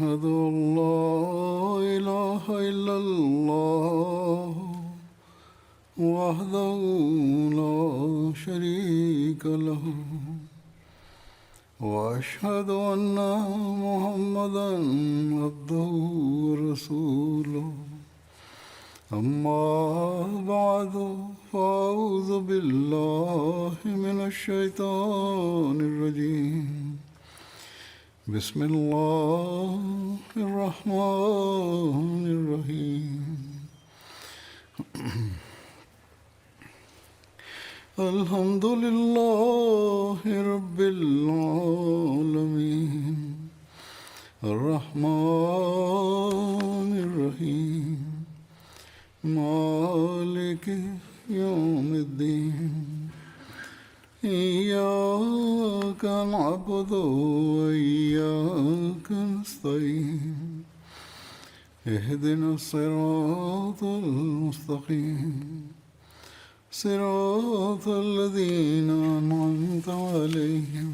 أن لا إله إلا الله وحده لا شريك له وأشهد أن محمدا عبده ورسوله أما بعد فأعوذ بالله من الشيطان الرجيم بسم الله الرحمن الرحيم الحمد لله رب العالمين الرحمن الرحيم مالك يوم الدين إياك نعبد وإياك نستعين اهدنا الصراط المستقيم صراط الذين أنعمت عليهم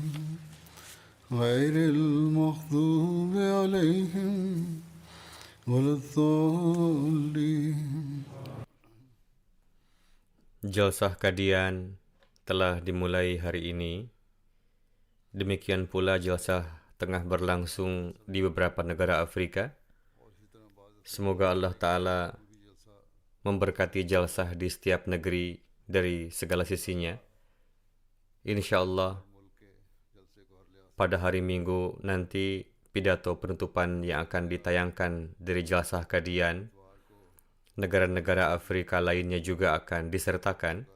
غير المغضوب عليهم ولا الضالين. Jalsah Qadian telah dimulai hari ini. Demikian pula jalsah tengah berlangsung di beberapa negara Afrika. Semoga Allah Ta'ala memberkati jalsah di setiap negeri dari segala sisinya. Insya Allah pada hari Minggu nanti pidato penutupan yang akan ditayangkan dari jalsah Qadian, negara-negara Afrika lainnya juga akan disertakan.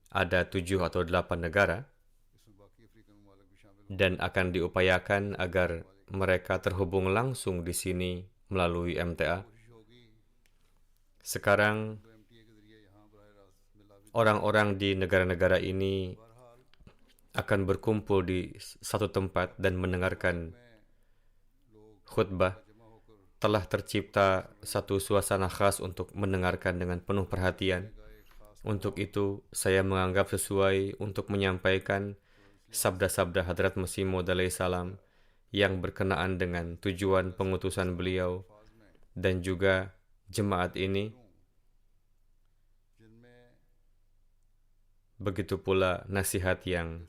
Ada 7 atau 8 negara dan akan diupayakan agar mereka terhubung langsung di sini melalui MTA. Sekarang orang-orang di negara-negara ini akan berkumpul di satu tempat dan mendengarkan khutbah. Telah tercipta satu suasana khas untuk mendengarkan dengan penuh perhatian. Untuk itu, saya menganggap sesuai untuk menyampaikan sabda-sabda Hadrat Masih Maud alaihi salam yang berkenaan dengan tujuan pengutusan beliau dan juga jemaat ini. Begitu pula nasihat yang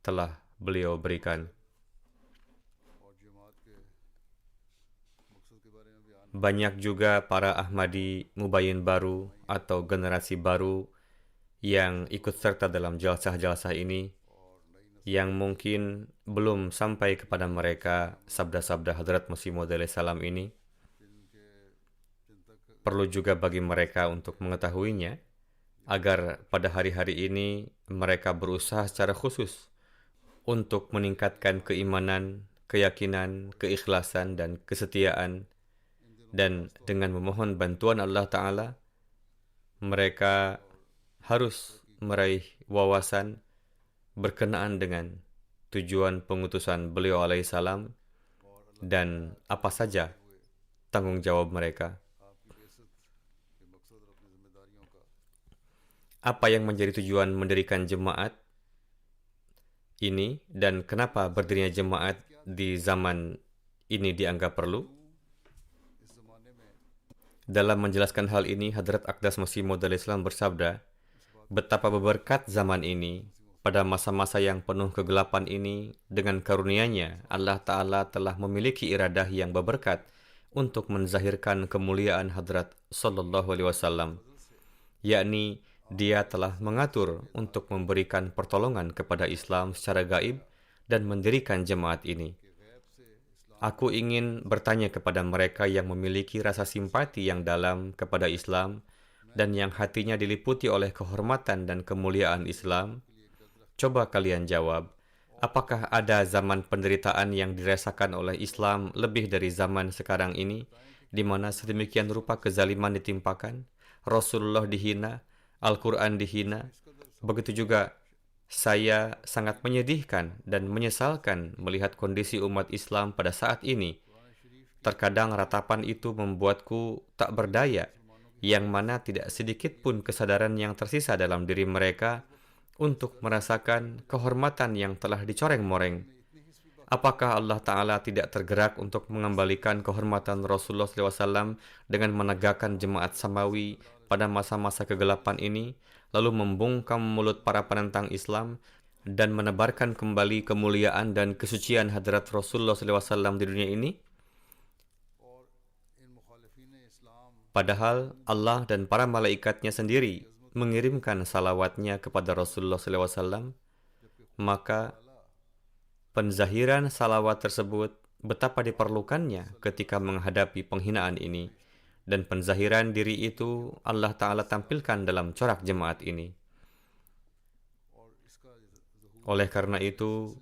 telah beliau berikan. Banyak juga para Ahmadi Mubayyin baru atau generasi baru yang ikut serta dalam jalsah-jalsah ini yang mungkin belum sampai kepada mereka sabda-sabda Hadrat Masih Maud alaihi salam ini. Perlu juga bagi mereka untuk mengetahuinya agar pada hari-hari ini mereka berusaha secara khusus untuk meningkatkan keimanan, keyakinan, keikhlasan, dan kesetiaan. Dan dengan memohon bantuan Allah Ta'ala, mereka harus meraih wawasan berkenaan dengan tujuan pengutusan beliau alaihi salam dan apa saja tanggung jawab mereka. Apa yang menjadi tujuan mendirikan jemaat ini dan kenapa berdirinya jemaat di zaman ini dianggap perlu? Dalam menjelaskan hal ini, Hadrat Aqdas Masih Maud alaihi salam bersabda, betapa berberkat zaman ini. Pada masa-masa yang penuh kegelapan ini, dengan karunia-Nya, Allah Ta'ala telah memiliki iradah yang berberkat untuk menzahirkan kemuliaan Hadrat Sallallahu Alaihi Wasallam, yakni Dia telah mengatur untuk memberikan pertolongan kepada Islam secara gaib dan mendirikan jemaat ini. Aku ingin bertanya kepada mereka yang memiliki rasa simpati yang dalam kepada Islam dan yang hatinya diliputi oleh kehormatan dan kemuliaan Islam. Coba kalian jawab, apakah ada zaman penderitaan yang dirasakan oleh Islam lebih dari zaman sekarang ini, di mana sedemikian rupa kezaliman ditimpakan, Rasulullah dihina, Al-Quran dihina? Begitu juga saya sangat menyedihkan dan menyesalkan melihat kondisi umat Islam pada saat ini. Terkadang ratapan itu membuatku tak berdaya, yang mana tidak sedikit pun kesadaran yang tersisa dalam diri mereka untuk merasakan kehormatan yang telah dicoreng-moreng. Apakah Allah Ta'ala tidak tergerak untuk mengembalikan kehormatan Rasulullah SAW dengan menegakkan jemaat samawi pada masa-masa kegelapan ini, lalu membungkam mulut para penentang Islam, dan menebarkan kembali kemuliaan dan kesucian hadrat Rasulullah SAW di dunia ini? Padahal Allah dan para malaikatnya sendiri mengirimkan salawatnya kepada Rasulullah SAW, maka penzahiran salawat tersebut betapa diperlukannya ketika menghadapi penghinaan ini, dan penzahiran diri itu Allah Ta'ala tampilkan dalam corak jemaat ini. Oleh karena itu,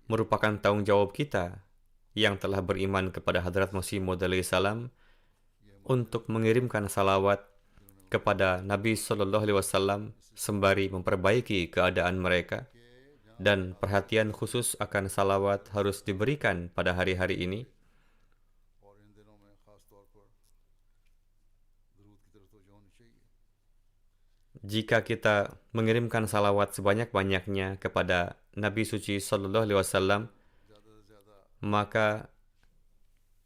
merupakan tanggung jawab kita yang telah beriman kepada Hadrat Masih Maud alaihi salam untuk mengirimkan salawat kepada Nabi Sallallahu Alaihi Wasallam sembari memperbaiki keadaan mereka, dan perhatian khusus akan salawat harus diberikan pada hari-hari ini. Jika kita mengirimkan salawat sebanyak-banyaknya kepada Nabi Suci Sallallahu Alaihi Wasallam, maka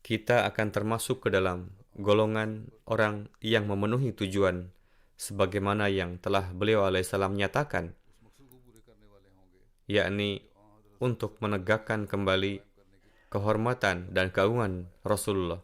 kita akan termasuk ke dalam golongan orang yang memenuhi tujuan sebagaimana yang telah beliau alaihissalam nyatakan, yakni untuk menegakkan kembali kehormatan dan keagungan Rasulullah.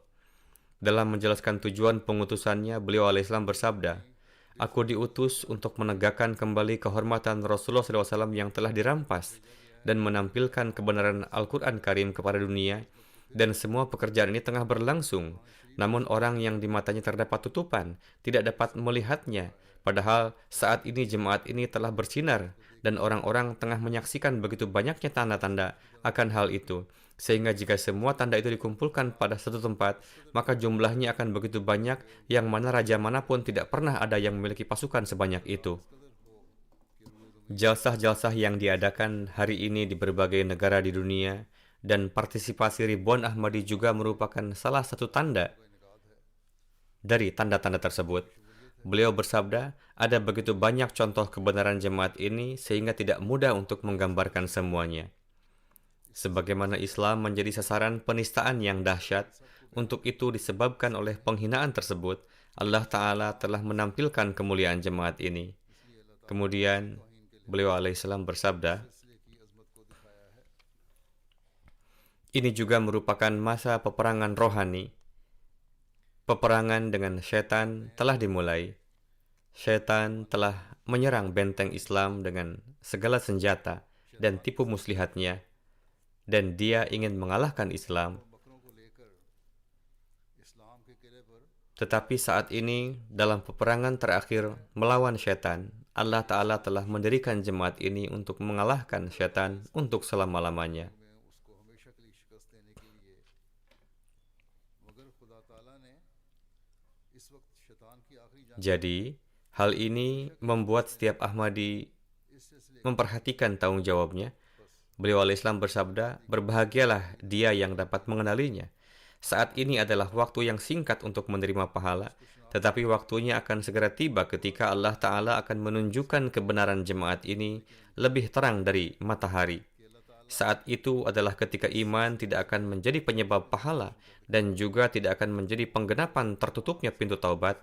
Dalam menjelaskan tujuan pengutusannya, beliau alaihissalam bersabda, "Aku diutus untuk menegakkan kembali kehormatan Rasulullah SAW yang telah dirampas dan menampilkan kebenaran Al-Quran Karim kepada dunia, dan semua pekerjaan ini tengah berlangsung. Namun orang yang di matanya terdapat tutupan tidak dapat melihatnya, padahal saat ini jemaat ini telah bersinar dan orang-orang tengah menyaksikan begitu banyaknya tanda-tanda akan hal itu, sehingga jika semua tanda itu dikumpulkan pada satu tempat, maka jumlahnya akan begitu banyak yang mana raja manapun tidak pernah ada yang memiliki pasukan sebanyak itu." Jalsah-jalsah yang diadakan hari ini di berbagai negara di dunia dan partisipasi ribuan Ahmadi juga merupakan salah satu tanda dari tanda-tanda tersebut. Beliau bersabda, ada begitu banyak contoh kebenaran jemaat ini sehingga tidak mudah untuk menggambarkan semuanya. Sebagaimana Islam menjadi sasaran penistaan yang dahsyat, untuk itu disebabkan oleh penghinaan tersebut, Allah Ta'ala telah menampilkan kemuliaan jemaat ini. Kemudian beliau alaihissalam bersabda, ini juga merupakan masa peperangan rohani. Peperangan dengan syaitan telah dimulai. Syaitan telah menyerang benteng Islam dengan segala senjata dan tipu muslihatnya, dan dia ingin mengalahkan Islam. Tetapi saat ini, dalam peperangan terakhir melawan syaitan, Allah Ta'ala telah mendirikan jemaat ini untuk mengalahkan syaitan untuk selama-lamanya. Jadi, hal ini membuat setiap Ahmadi memperhatikan tanggung jawabnya. Beliau alaihissalam bersabda, berbahagialah dia yang dapat mengenalinya. Saat ini adalah waktu yang singkat untuk menerima pahala, tetapi waktunya akan segera tiba ketika Allah Ta'ala akan menunjukkan kebenaran jemaat ini lebih terang dari matahari. Saat itu adalah ketika iman tidak akan menjadi penyebab pahala dan juga tidak akan menjadi penggenapan tertutupnya pintu taubat.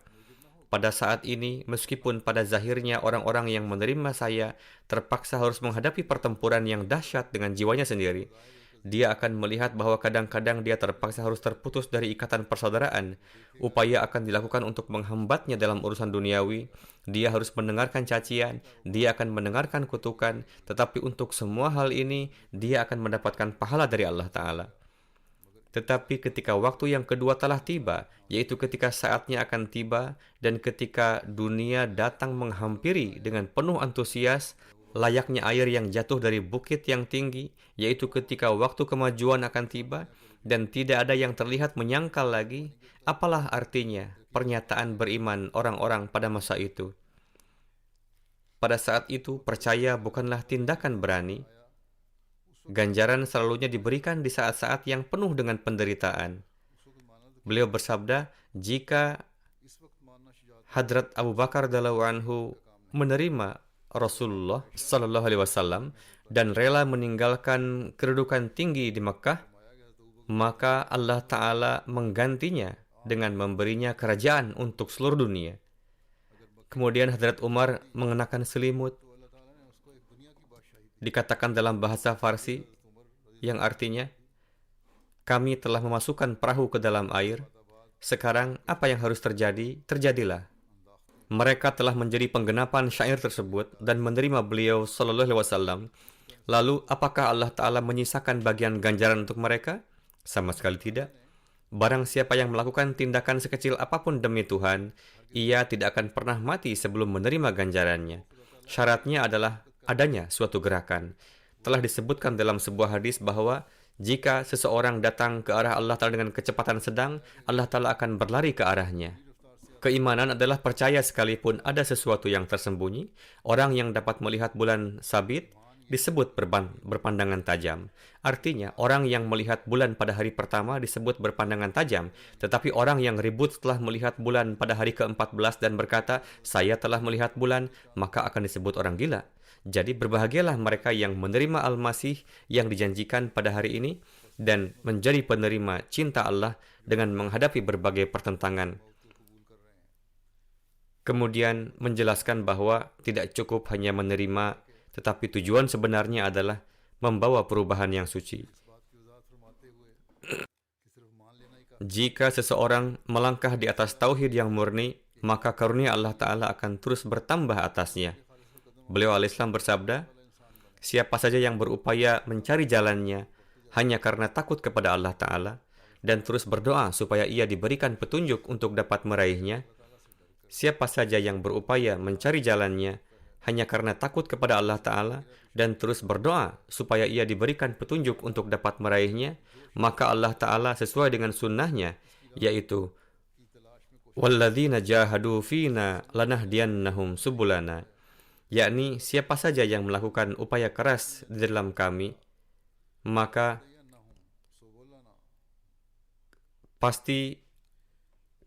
Pada saat ini, meskipun pada zahirnya orang-orang yang menerima saya terpaksa harus menghadapi pertempuran yang dahsyat dengan jiwanya sendiri, dia akan melihat bahwa kadang-kadang dia terpaksa harus terputus dari ikatan persaudaraan. Upaya akan dilakukan untuk menghambatnya dalam urusan duniawi. Dia harus mendengarkan cacian, dia akan mendengarkan kutukan, tetapi untuk semua hal ini, dia akan mendapatkan pahala dari Allah Ta'ala. Tetapi ketika waktu yang kedua telah tiba, yaitu ketika saatnya akan tiba, dan ketika dunia datang menghampiri dengan penuh antusias, layaknya air yang jatuh dari bukit yang tinggi, yaitu ketika waktu kemajuan akan tiba, dan tidak ada yang terlihat menyangkal lagi, apalah artinya pernyataan beriman orang-orang pada masa itu? Pada saat itu, percaya bukanlah tindakan berani. Ganjaran selalunya diberikan di saat-saat yang penuh dengan penderitaan. Beliau bersabda, jika Hadrat Abu Bakar radhiyallahu anhu menerima Rasulullah Sallallahu Alaihi Wasallam dan rela meninggalkan kedudukan tinggi di Mekkah, maka Allah Ta'ala menggantinya dengan memberinya kerajaan untuk seluruh dunia. Kemudian Hadrat Umar mengenakan selimut, dikatakan dalam bahasa Farsi, yang artinya, kami telah memasukkan perahu ke dalam air, sekarang apa yang harus terjadi, terjadilah. Mereka telah menjadi penggenapan syair tersebut dan menerima beliau Sallallahu Alaihi Wasallam. Lalu, apakah Allah Ta'ala menyisakan bagian ganjaran untuk mereka? Sama sekali tidak. Barang siapa yang melakukan tindakan sekecil apapun demi Tuhan, ia tidak akan pernah mati sebelum menerima ganjarannya. Syaratnya adalah adanya suatu gerakan. Telah disebutkan dalam sebuah hadis bahwa jika seseorang datang ke arah Allah Ta'ala dengan kecepatan sedang, Allah Ta'ala akan berlari ke arahnya. Keimanan adalah percaya sekalipun ada sesuatu yang tersembunyi. Orang yang dapat melihat bulan sabit disebut berpandangan tajam. Artinya, orang yang melihat bulan pada hari pertama disebut berpandangan tajam. Tetapi orang yang ribut setelah melihat bulan pada hari ke-14 dan berkata, saya telah melihat bulan, maka akan disebut orang gila. Jadi berbahagialah mereka yang menerima Al-Masih yang dijanjikan pada hari ini dan menjadi penerima cinta Allah dengan menghadapi berbagai pertentangan. Kemudian menjelaskan bahwa tidak cukup hanya menerima, tetapi tujuan sebenarnya adalah membawa perubahan yang suci. Jika seseorang melangkah di atas tauhid yang murni, maka karunia Allah Ta'ala akan terus bertambah atasnya. Beliau alaihissalam bersabda, siapa saja yang berupaya mencari jalannya hanya karena takut kepada Allah Ta'ala dan terus berdoa supaya ia diberikan petunjuk untuk dapat meraihnya, siapa saja yang berupaya mencari jalannya hanya karena takut kepada Allah Ta'ala dan terus berdoa supaya ia diberikan petunjuk untuk dapat meraihnya, maka Allah Ta'ala sesuai dengan sunnahnya, yaitu وَالَّذِينَ جَاهَدُوا فِينَا لَنَهْدِيَنَّهُمْ سُبُلَنَا, yakni siapa saja yang melakukan upaya keras di dalam kami, maka pasti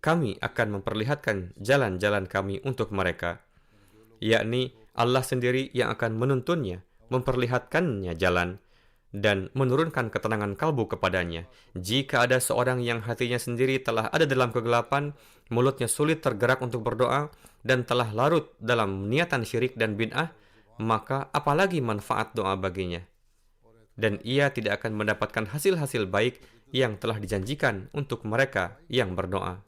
kami akan memperlihatkan jalan-jalan kami untuk mereka, yakni Allah sendiri yang akan menuntunnya, memperlihatkannya jalan, dan menurunkan ketenangan kalbu kepadanya. Jika ada seorang yang hatinya sendiri telah ada dalam kegelapan, mulutnya sulit tergerak untuk berdoa, dan telah larut dalam niatan syirik dan bid'ah, maka apalagi manfaat doa baginya. Dan ia tidak akan mendapatkan hasil-hasil baik yang telah dijanjikan untuk mereka yang berdoa.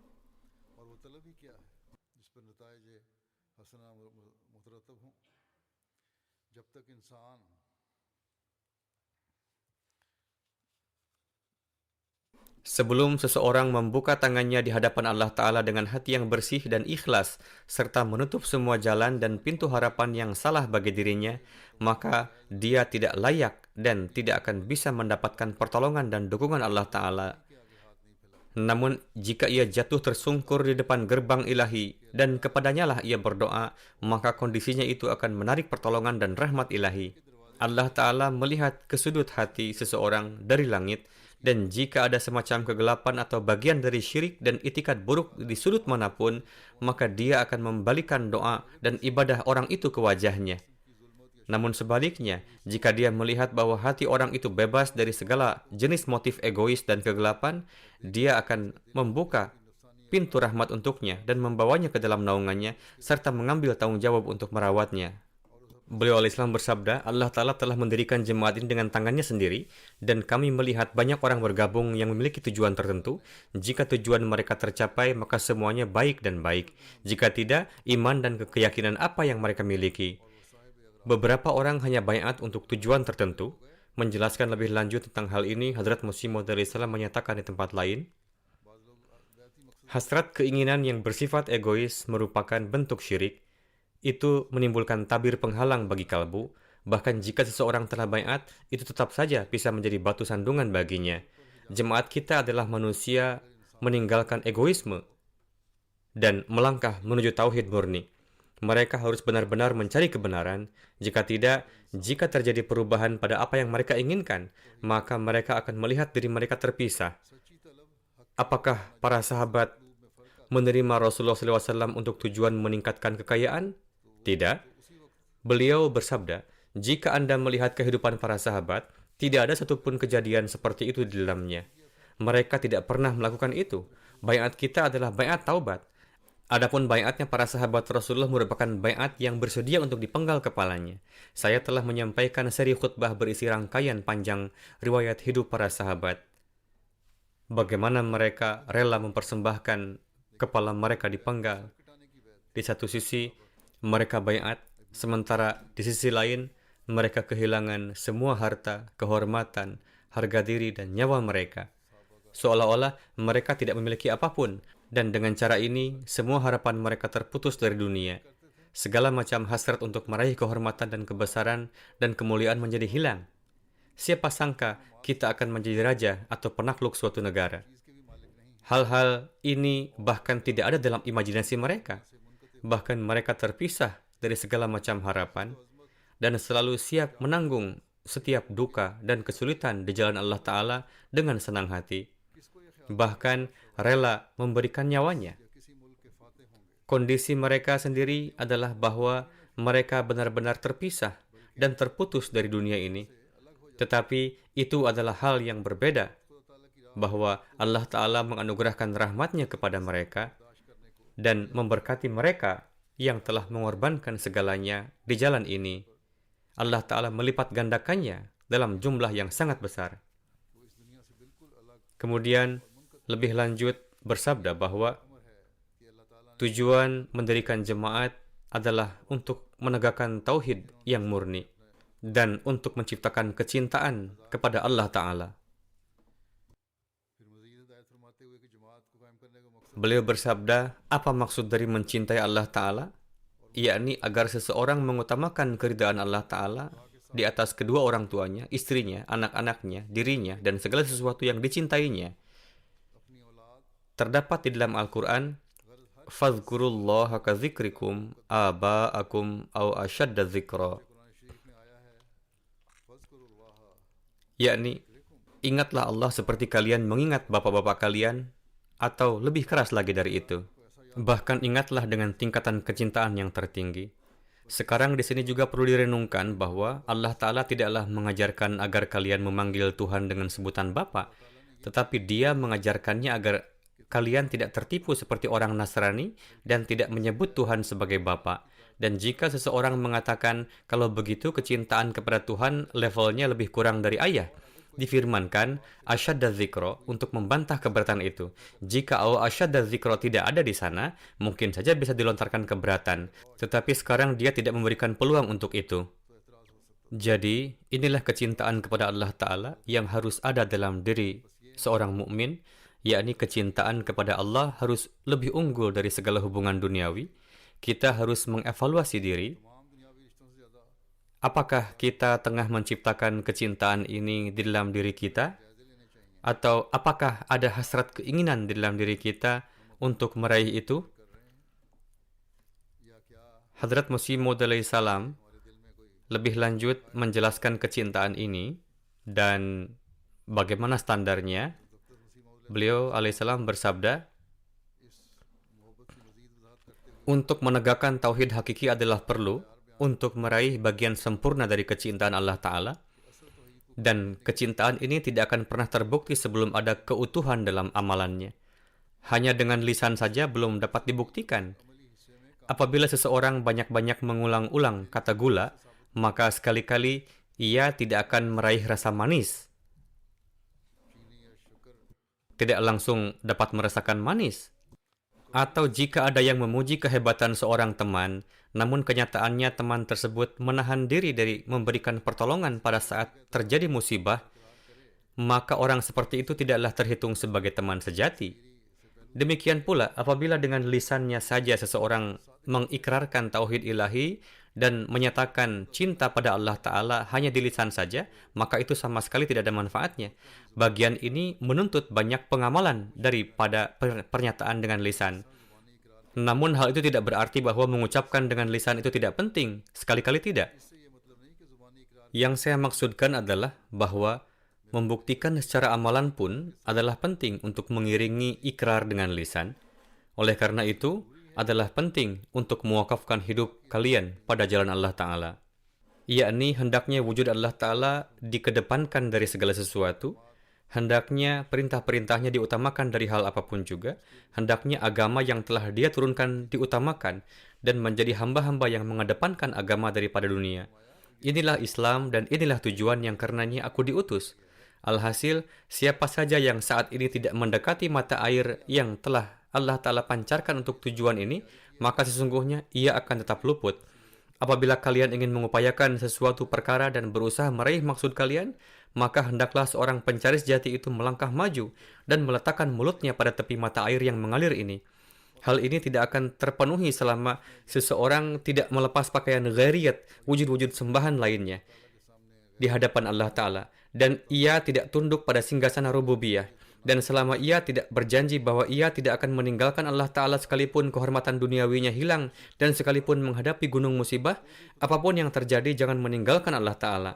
Sebelum seseorang membuka tangannya di hadapan Allah Ta'ala dengan hati yang bersih dan ikhlas, serta menutup semua jalan dan pintu harapan yang salah bagi dirinya, maka dia tidak layak dan tidak akan bisa mendapatkan pertolongan dan dukungan Allah Ta'ala. Namun, jika ia jatuh tersungkur di depan gerbang ilahi dan kepadanya lah ia berdoa, maka kondisinya itu akan menarik pertolongan dan rahmat ilahi. Allah Ta'ala melihat ke sudut hati seseorang dari langit, dan jika ada semacam kegelapan atau bagian dari syirik dan itikat buruk di sudut manapun, maka dia akan membalikan doa dan ibadah orang itu ke wajahnya. Namun sebaliknya, jika dia melihat bahwa hati orang itu bebas dari segala jenis motif egois dan kegelapan, dia akan membuka pintu rahmat untuknya dan membawanya ke dalam naungannya, serta mengambil tanggung jawab untuk merawatnya. Beliau alaihissalam bersabda, Allah Ta'ala telah mendirikan jemaat ini dengan tangannya sendiri, dan kami melihat banyak orang bergabung yang memiliki tujuan tertentu. Jika tujuan mereka tercapai, maka semuanya baik dan baik. Jika tidak, iman dan keyakinan apa yang mereka miliki. Beberapa orang hanya baiat untuk tujuan tertentu. Menjelaskan lebih lanjut tentang hal ini, Hadrat Masih Maud alaihissalam menyatakan di tempat lain, hasrat keinginan yang bersifat egois merupakan bentuk syirik. Itu menimbulkan tabir penghalang bagi kalbu. Bahkan jika seseorang telah baiat, itu tetap saja bisa menjadi batu sandungan baginya. Jemaat kita adalah manusia meninggalkan egoisme dan melangkah menuju tauhid murni. Mereka harus benar-benar mencari kebenaran. Jika tidak, jika terjadi perubahan pada apa yang mereka inginkan, maka mereka akan melihat diri mereka terpisah. Apakah para sahabat menerima Rasulullah SAW untuk tujuan meningkatkan kekayaan? Tidak. Beliau bersabda, Jika Anda melihat kehidupan para sahabat, tidak ada satupun kejadian seperti itu di dalamnya. Mereka tidak pernah melakukan itu. Baiat kita adalah baiat taubat. Adapun baiatnya para sahabat Rasulullah merupakan baiat yang bersedia untuk dipenggal kepalanya. Saya telah menyampaikan seri khutbah berisi rangkaian panjang riwayat hidup para sahabat. Bagaimana mereka rela mempersembahkan kepala mereka dipenggal. Di satu sisi, mereka baiat, sementara di sisi lain, mereka kehilangan semua harta, kehormatan, harga diri, dan nyawa mereka. Seolah-olah mereka tidak memiliki apapun, dan dengan cara ini, semua harapan mereka terputus dari dunia. Segala macam hasrat untuk meraih kehormatan dan kebesaran dan kemuliaan menjadi hilang. Siapa sangka kita akan menjadi raja atau penakluk suatu negara. Hal-hal ini bahkan tidak ada dalam imajinasi mereka. Bahkan mereka terpisah dari segala macam harapan dan selalu siap menanggung setiap duka dan kesulitan di jalan Allah Ta'ala dengan senang hati. Bahkan rela memberikan nyawanya. Kondisi mereka sendiri adalah bahwa mereka benar-benar terpisah dan terputus dari dunia ini. Tetapi itu adalah hal yang berbeda, bahwa Allah Ta'ala menganugerahkan rahmatnya kepada mereka dan memberkati mereka yang telah mengorbankan segalanya di jalan ini. Allah Ta'ala melipat gandakannya dalam jumlah yang sangat besar. Kemudian lebih lanjut bersabda bahwa tujuan mendirikan jemaat adalah untuk menegakkan tauhid yang murni dan untuk menciptakan kecintaan kepada Allah Ta'ala. Beliau bersabda, apa maksud dari mencintai Allah Ta'ala? Yakni agar seseorang mengutamakan keridaan Allah Ta'ala di atas kedua orang tuanya, istrinya, anak-anaknya, dirinya, dan segala sesuatu yang dicintainya. Terdapat di dalam Al-Quran, "Fadhkurullaha ka dzikrikum aba'akum aw ashadda dzikra." Yakni, ingatlah Allah seperti kalian mengingat bapak-bapak kalian, atau lebih keras lagi dari itu. Bahkan ingatlah dengan tingkatan kecintaan yang tertinggi. Sekarang di sini juga perlu direnungkan bahwa Allah Ta'ala tidaklah mengajarkan agar kalian memanggil Tuhan dengan sebutan Bapa, tetapi Dia mengajarkannya agar kalian tidak tertipu seperti orang Nasrani dan tidak menyebut Tuhan sebagai Bapa. Dan jika seseorang mengatakan kalau begitu kecintaan kepada Tuhan levelnya lebih kurang dari ayah, difirmankan asyadda dzikra untuk membantah keberatan itu. Jika asyadda dzikra tidak ada di sana, mungkin saja bisa dilontarkan keberatan. Tetapi sekarang dia tidak memberikan peluang untuk itu. Jadi, inilah kecintaan kepada Allah Ta'ala yang harus ada dalam diri seorang mukmin, yakni kecintaan kepada Allah harus lebih unggul dari segala hubungan duniawi. Kita harus mengevaluasi diri. Apakah kita tengah menciptakan kecintaan ini di dalam diri kita? Atau apakah ada hasrat keinginan di dalam diri kita untuk meraih itu? Hadrat Masih Maud alaihi salam lebih lanjut menjelaskan kecintaan ini dan bagaimana standarnya. Beliau alaihissalam bersabda, untuk menegakkan tauhid hakiki adalah perlu untuk meraih bagian sempurna dari kecintaan Allah Ta'ala, dan kecintaan ini tidak akan pernah terbukti sebelum ada keutuhan dalam amalannya. Hanya dengan lisan saja belum dapat dibuktikan. Apabila seseorang banyak-banyak mengulang-ulang kata gula, maka sekali-kali ia tidak akan meraih rasa manis. Tidak langsung dapat merasakan manis. Atau jika ada yang memuji kehebatan seorang teman, namun kenyataannya teman tersebut menahan diri dari memberikan pertolongan pada saat terjadi musibah, maka orang seperti itu tidaklah terhitung sebagai teman sejati. Demikian pula, apabila dengan lisannya saja seseorang mengikrarkan tauhid ilahi dan menyatakan cinta pada Allah Ta'ala hanya di lisan saja, maka itu sama sekali tidak ada manfaatnya. Bagian ini menuntut banyak pengamalan daripada pernyataan dengan lisan. Namun hal itu tidak berarti bahwa mengucapkan dengan lisan itu tidak penting. Sekali-kali tidak. Yang saya maksudkan adalah bahwa membuktikan secara amalan pun adalah penting untuk mengiringi ikrar dengan lisan. Oleh karena itu, adalah penting untuk mewakafkan hidup kalian pada jalan Allah Ta'ala. yakni hendaknya wujud Allah Ta'ala dikedepankan dari segala sesuatu, hendaknya perintah-perintahnya diutamakan dari hal apapun juga, hendaknya agama yang telah dia turunkan diutamakan, dan menjadi hamba-hamba yang mengedepankan agama daripada dunia. Inilah Islam dan inilah tujuan yang karenanya aku diutus. Alhasil, siapa saja yang saat ini tidak mendekati mata air yang telah Allah Ta'ala pancarkan untuk tujuan ini, maka sesungguhnya ia akan tetap luput. Apabila kalian ingin mengupayakan sesuatu perkara dan berusaha meraih maksud kalian, maka hendaklah seorang pencari sejati itu melangkah maju dan meletakkan mulutnya pada tepi mata air yang mengalir ini. Hal ini tidak akan terpenuhi selama seseorang tidak melepas pakaian ghairiyat, wujud-wujud sembahan lainnya di hadapan Allah Ta'ala, dan ia tidak tunduk pada singgasana rububiyah, dan selama ia tidak berjanji bahwa ia tidak akan meninggalkan Allah Ta'ala sekalipun kehormatan duniawinya hilang, dan sekalipun menghadapi gunung musibah, apapun yang terjadi jangan meninggalkan Allah Ta'ala.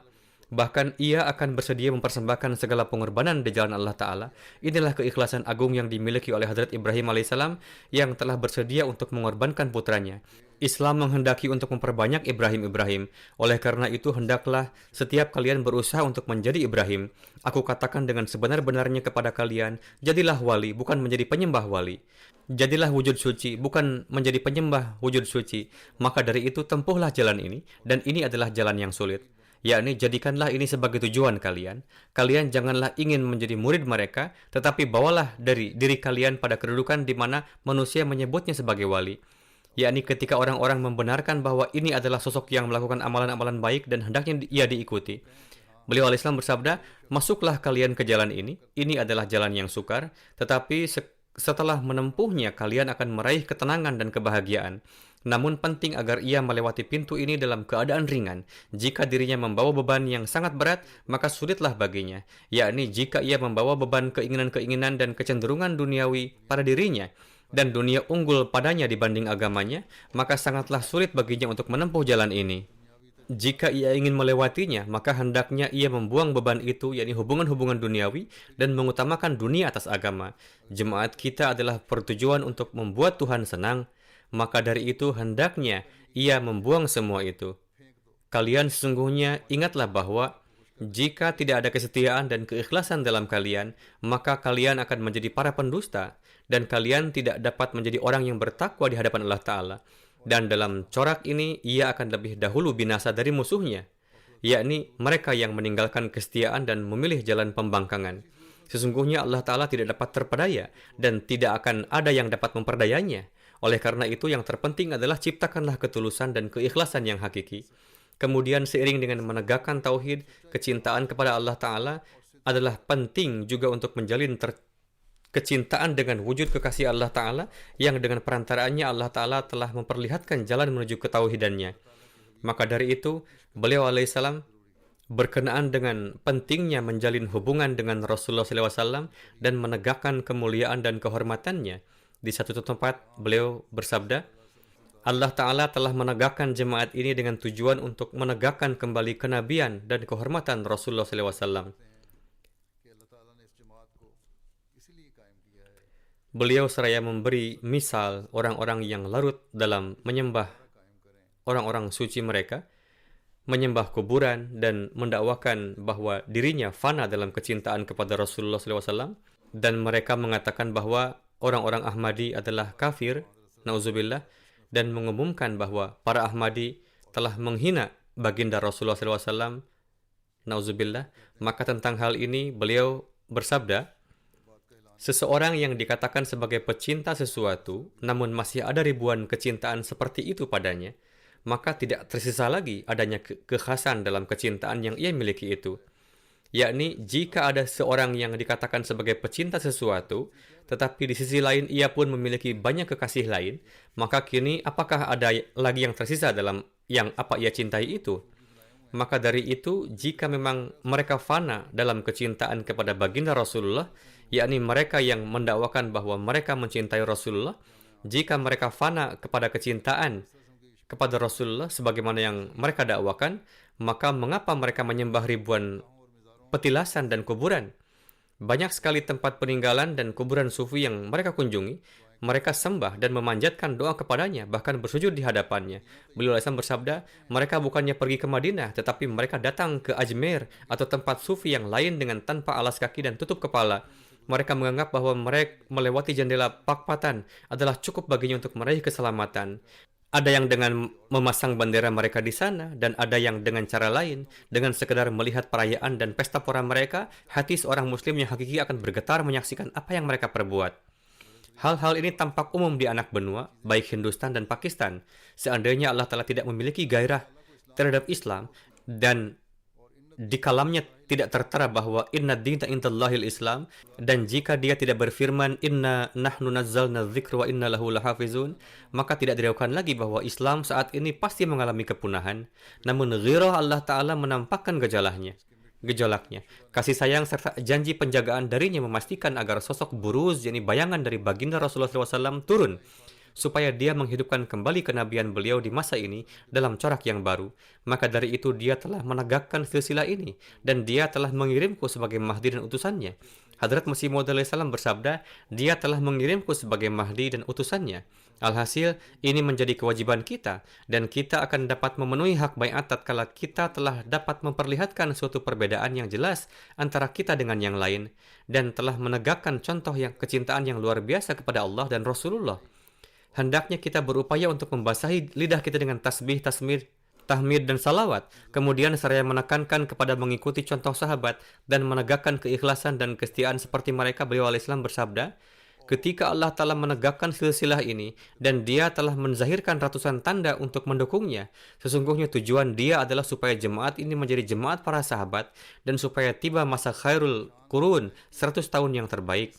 Bahkan ia akan bersedia mempersembahkan segala pengorbanan di jalan Allah Ta'ala. Inilah keikhlasan agung yang dimiliki oleh Hadrat Ibrahim alaihissalam yang telah bersedia untuk mengorbankan putranya. Islam menghendaki untuk memperbanyak Ibrahim. Oleh karena itu, hendaklah setiap kalian berusaha untuk menjadi Ibrahim. Aku katakan dengan sebenar-benarnya kepada kalian, jadilah wali, bukan menjadi penyembah wali. Jadilah wujud suci, bukan menjadi penyembah wujud suci. Maka dari itu, tempuhlah jalan ini, dan ini adalah jalan yang sulit. Yakni, jadikanlah ini sebagai tujuan kalian. Kalian janganlah ingin menjadi murid mereka, tetapi bawalah dari diri kalian pada kedudukan di mana manusia menyebutnya sebagai wali. Yakni ketika orang-orang membenarkan bahwa ini adalah sosok yang melakukan amalan-amalan baik dan hendaknya ia diikuti. Beliau alaihissalam bersabda, masuklah kalian ke jalan ini adalah jalan yang sukar, tetapi setelah menempuhnya kalian akan meraih ketenangan dan kebahagiaan. Namun penting agar ia melewati pintu ini dalam keadaan ringan. Jika dirinya membawa beban yang sangat berat, maka sulitlah baginya. Yakni jika ia membawa beban keinginan-keinginan dan kecenderungan duniawi pada dirinya, dan dunia unggul padanya dibanding agamanya, maka sangatlah sulit baginya untuk menempuh jalan ini. Jika ia ingin melewatinya, maka hendaknya ia membuang beban itu, yakni hubungan-hubungan duniawi, dan mengutamakan dunia atas agama. Jemaat kita adalah pertujuan untuk membuat Tuhan senang, maka dari itu hendaknya ia membuang semua itu. Kalian sesungguhnya ingatlah bahwa jika tidak ada kesetiaan dan keikhlasan dalam kalian, maka kalian akan menjadi para pendusta, dan kalian tidak dapat menjadi orang yang bertakwa di hadapan Allah Ta'ala. Dan dalam corak ini, ia akan lebih dahulu binasa dari musuhnya, yakni mereka yang meninggalkan kesetiaan dan memilih jalan pembangkangan. Sesungguhnya Allah Ta'ala tidak dapat terpedaya, dan tidak akan ada yang dapat memperdayanya. Oleh karena itu, yang terpenting adalah ciptakanlah ketulusan dan keikhlasan yang hakiki. Kemudian seiring dengan menegakkan tauhid, kecintaan kepada Allah Ta'ala adalah penting juga untuk menjalin kecintaan dengan wujud kekasih Allah Ta'ala, yang dengan perantaraannya Allah Ta'ala telah memperlihatkan jalan menuju ketauhidannya. Maka dari itu, beliau alaihissalam berkenaan dengan pentingnya menjalin hubungan dengan Rasulullah SAW dan menegakkan kemuliaan dan kehormatannya. Di satu tempat, beliau bersabda, Allah Ta'ala telah menegakkan jemaat ini dengan tujuan untuk menegakkan kembali kenabian dan kehormatan Rasulullah SAW. Beliau seraya memberi misal orang-orang yang larut dalam menyembah orang-orang suci mereka, menyembah kuburan, dan mendakwakan bahwa dirinya fana dalam kecintaan kepada Rasulullah SAW, dan mereka mengatakan bahwa orang-orang Ahmadi adalah kafir, na'udzubillah, dan mengumumkan bahwa para Ahmadi telah menghina baginda Rasulullah SAW, na'udzubillah. Maka tentang hal ini beliau bersabda, seseorang yang dikatakan sebagai pecinta sesuatu, namun masih ada ribuan kecintaan seperti itu padanya, maka tidak tersisa lagi adanya kekhasan dalam kecintaan yang ia miliki itu. Yakni, jika ada seorang yang dikatakan sebagai pecinta sesuatu, tetapi di sisi lain ia pun memiliki banyak kekasih lain, maka kini apakah ada lagi yang tersisa dalam yang apa ia cintai itu? Maka dari itu, jika memang mereka fana dalam kecintaan kepada baginda Rasulullah, yakni mereka yang mendakwakan bahwa mereka mencintai Rasulullah, jika mereka fana kepada kecintaan kepada Rasulullah sebagaimana yang mereka dakwakan, maka mengapa mereka menyembah ribuan petilasan dan kuburan? Banyak sekali tempat peninggalan dan kuburan sufi yang mereka kunjungi, Mereka sembah dan memanjatkan doa kepadanya, bahkan bersujud di hadapannya. Beliau alaihissalam bersabda, mereka bukannya pergi ke Madinah, tetapi mereka datang ke Ajmer atau tempat sufi yang lain dengan tanpa alas kaki dan tutup kepala. Mereka menganggap bahwa mereka melewati jendela pakpatan adalah cukup baginya untuk meraih keselamatan. Ada yang dengan memasang bendera mereka di sana, dan ada yang dengan cara lain. Dengan sekedar melihat perayaan dan pesta pora mereka, hati seorang muslim yang hakiki akan bergetar menyaksikan apa yang mereka perbuat. Hal-hal ini tampak umum di anak benua, baik Hindustan dan Pakistan. Seandainya Allah Ta'ala tidak memiliki gairah terhadap Islam, dan di kalamnya tidak tertera bahwa inna dina indallahil Islam, dan jika dia tidak berfirman inna nahnu nazzalna dzikra wa inna lahu lahafizun, maka tidak diragukan lagi bahwa Islam saat ini pasti mengalami kepunahan. Namun ghirah Allah Ta'ala menampakkan gejolaknya. Kasih sayang serta janji penjagaan darinya memastikan agar sosok buruz, yakni bayangan dari baginda Rasulullah SAW turun, supaya dia menghidupkan kembali kenabian beliau di masa ini dalam corak yang baru. Maka dari itu dia telah menegakkan silsilah ini, dan dia telah mengirimku sebagai Mahdi dan utusannya. Hadrat Masih Maud alaihissalam bersabda, dia telah mengirimku sebagai Mahdi dan utusannya. Alhasil, ini menjadi kewajiban kita, dan kita akan dapat memenuhi hak baiat tatkala kita telah dapat memperlihatkan suatu perbedaan yang jelas antara kita dengan yang lain, dan telah menegakkan contoh yang kecintaan yang luar biasa kepada Allah dan Rasulullah. Hendaknya kita berupaya untuk membasahi lidah kita dengan tasbih, tahmid, dan salawat. Kemudian seraya menekankan kepada mengikuti contoh sahabat dan menegakkan keikhlasan dan kesetiaan seperti mereka. Beliau alaihissalam bersabda, ketika Allah Ta'ala menegakkan silsilah ini dan dia telah menzahirkan ratusan tanda untuk mendukungnya, sesungguhnya tujuan dia adalah supaya jemaat ini menjadi jemaat para sahabat dan supaya tiba masa khairul qurun, 100 tahun yang terbaik.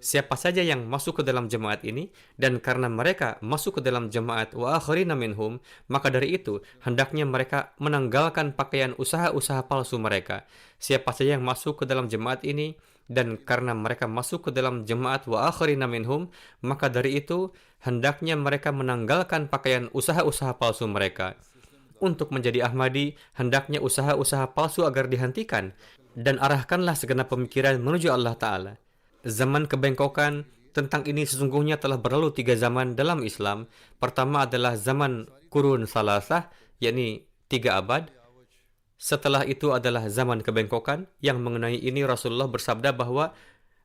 Siapa saja yang masuk ke dalam jemaat ini, dan karena mereka masuk ke dalam jemaat wa akharina minhum, maka dari itu hendaknya mereka menanggalkan pakaian usaha-usaha palsu mereka. Siapa saja yang masuk ke dalam jemaat ini, dan karena mereka masuk ke dalam jemaat wa akharina minhum, maka dari itu hendaknya mereka menanggalkan pakaian usaha-usaha palsu mereka. Untuk menjadi Ahmadi, hendaknya usaha-usaha palsu agar dihentikan, dan arahkanlah segenap pemikiran menuju Allah Ta'ala. Zaman kebengkokan tentang ini sesungguhnya telah berlalu 3 zaman dalam Islam. Pertama adalah zaman Qurun Salasah, yakni 3 abad. Setelah itu adalah zaman kebengkokan. Yang mengenai ini Rasulullah bersabda bahwa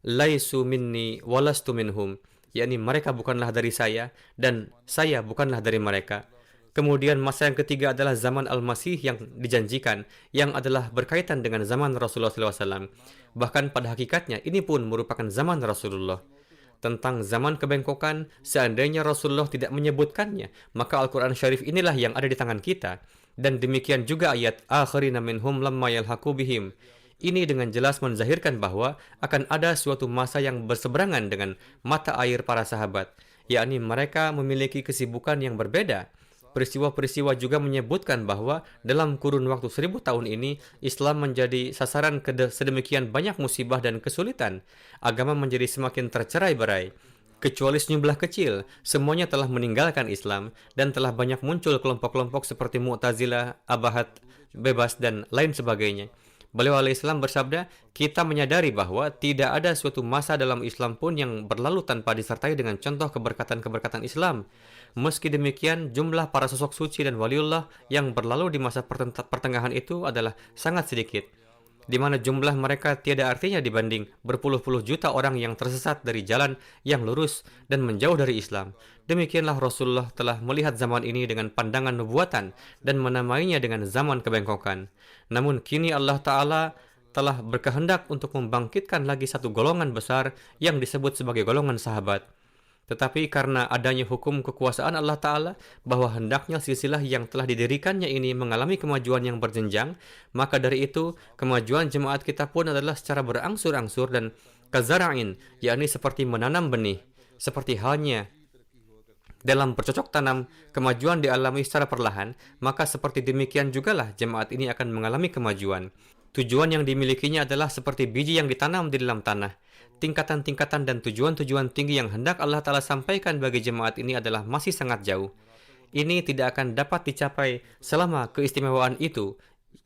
laisu minni walastu minhum, yakni mereka bukanlah dari saya dan saya bukanlah dari mereka. Kemudian masa yang ketiga adalah zaman Al-Masih yang dijanjikan, yang adalah berkaitan dengan zaman Rasulullah SAW. Bahkan pada hakikatnya ini pun merupakan zaman Rasulullah. Tentang zaman kebengkokan, seandainya Rasulullah tidak menyebutkannya, maka Al-Quran Syarif inilah yang ada di tangan kita. Dan demikian juga ayat akharina minhum lamma yalhaqu bihim. Ini dengan jelas menzahirkan bahwa akan ada suatu masa yang berseberangan dengan mata air para sahabat, yakni mereka memiliki kesibukan yang berbeda. Peristiwa-peristiwa juga menyebutkan bahwa dalam kurun waktu 1000 tahun ini, Islam menjadi sasaran sedemikian banyak musibah dan kesulitan. Agama menjadi semakin tercerai-berai. Kecuali sejumlah kecil, semuanya telah meninggalkan Islam dan telah banyak muncul kelompok-kelompok seperti Mu'tazilah, Abahat, Bebas, dan lain sebagainya. Beliau alaihissalam bersabda, kita menyadari bahwa tidak ada suatu masa dalam Islam pun yang berlalu tanpa disertai dengan contoh keberkatan-keberkatan Islam. Meski demikian, jumlah para sosok suci dan waliullah yang berlalu di masa pertengahan itu adalah sangat sedikit, di mana jumlah mereka tiada artinya dibanding berpuluh-puluh juta orang yang tersesat dari jalan yang lurus dan menjauh dari Islam. Demikianlah Rasulullah telah melihat zaman ini dengan pandangan nubuatan dan menamainya dengan zaman kebengkokan. Namun kini Allah Ta'ala telah berkehendak untuk membangkitkan lagi satu golongan besar yang disebut sebagai golongan sahabat. Tetapi karena adanya hukum kekuasaan Allah Ta'ala bahwa hendaknya silsilah yang telah didirikannya ini mengalami kemajuan yang berjenjang, maka dari itu kemajuan jemaat kita pun adalah secara berangsur-angsur dan kazara'in, yakni seperti menanam benih. Seperti halnya dalam bercocok tanam, kemajuan dialami secara perlahan, maka seperti demikian jugalah jemaat ini akan mengalami kemajuan. Tujuan yang dimilikinya adalah seperti biji yang ditanam di dalam tanah. Tingkatan-tingkatan dan tujuan-tujuan tinggi yang hendak Allah Ta'ala sampaikan bagi jemaat ini adalah masih sangat jauh. Ini tidak akan dapat dicapai selama keistimewaan itu,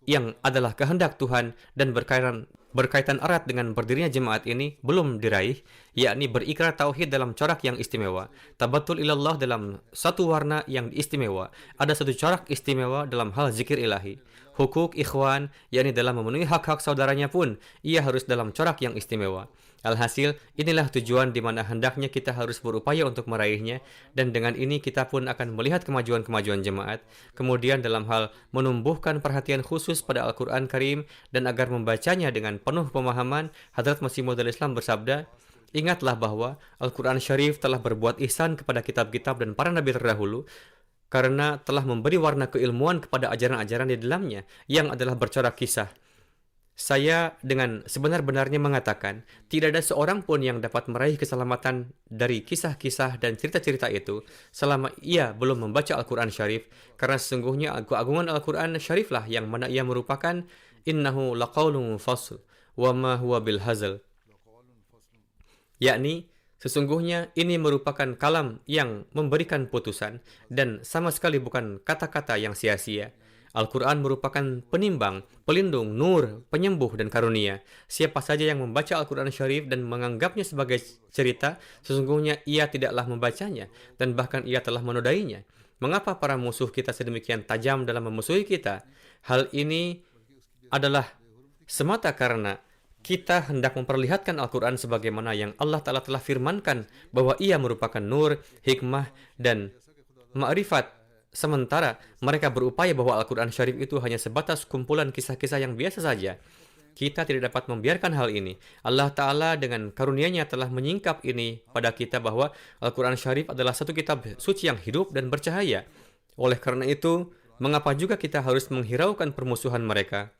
yang adalah kehendak Tuhan dan berkaitan erat dengan berdirinya jemaat ini belum diraih, yakni berikrar tauhid dalam corak yang istimewa, tabatul ilallah dalam satu warna yang istimewa, ada satu corak istimewa dalam hal zikir ilahi, hukuk ikhwan, yakni dalam memenuhi hak-hak saudaranya pun ia harus dalam corak yang istimewa. Alhasil, inilah tujuan di mana hendaknya kita harus berupaya untuk meraihnya, dan dengan ini kita pun akan melihat kemajuan-kemajuan jemaat. Kemudian dalam hal menumbuhkan perhatian khusus pada Al-Quran Karim, dan agar membacanya dengan penuh pemahaman, Hadrat Masih Maud Islam bersabda, ingatlah bahwa Al-Quran Syarif telah berbuat ihsan kepada kitab-kitab dan para nabi terdahulu, karena telah memberi warna keilmuan kepada ajaran-ajaran di dalamnya, yang adalah bercorak kisah. Saya dengan sebenar-benarnya mengatakan, tidak ada seorang pun yang dapat meraih keselamatan dari kisah-kisah dan cerita-cerita itu selama ia belum membaca Al-Quran Syarif, karena sesungguhnya keagungan Al-Quran Syariflah yang mana ia merupakan innahu laqaulun fasl wa ma huwa bil hazal, yakni sesungguhnya ini merupakan kalam yang memberikan putusan dan sama sekali bukan kata-kata yang sia-sia. Al-Quran merupakan penimbang, pelindung, nur, penyembuh, dan karunia. Siapa saja yang membaca Al-Quran Syarif dan menganggapnya sebagai cerita, sesungguhnya ia tidaklah membacanya, dan bahkan ia telah menodainya. Mengapa para musuh kita sedemikian tajam dalam memusuhi kita? Hal ini adalah semata karena kita hendak memperlihatkan Al-Quran sebagaimana yang Allah Ta'ala telah firmankan bahwa ia merupakan nur, hikmah, dan ma'rifat. Sementara mereka berupaya bahwa Al-Quran Syarif itu hanya sebatas kumpulan kisah-kisah yang biasa saja. Kita tidak dapat membiarkan hal ini. Allah Ta'ala dengan karunia-Nya telah menyingkap ini pada kita bahwa Al-Quran Syarif adalah satu kitab suci yang hidup dan bercahaya. Oleh karena itu, mengapa juga kita harus menghiraukan permusuhan mereka?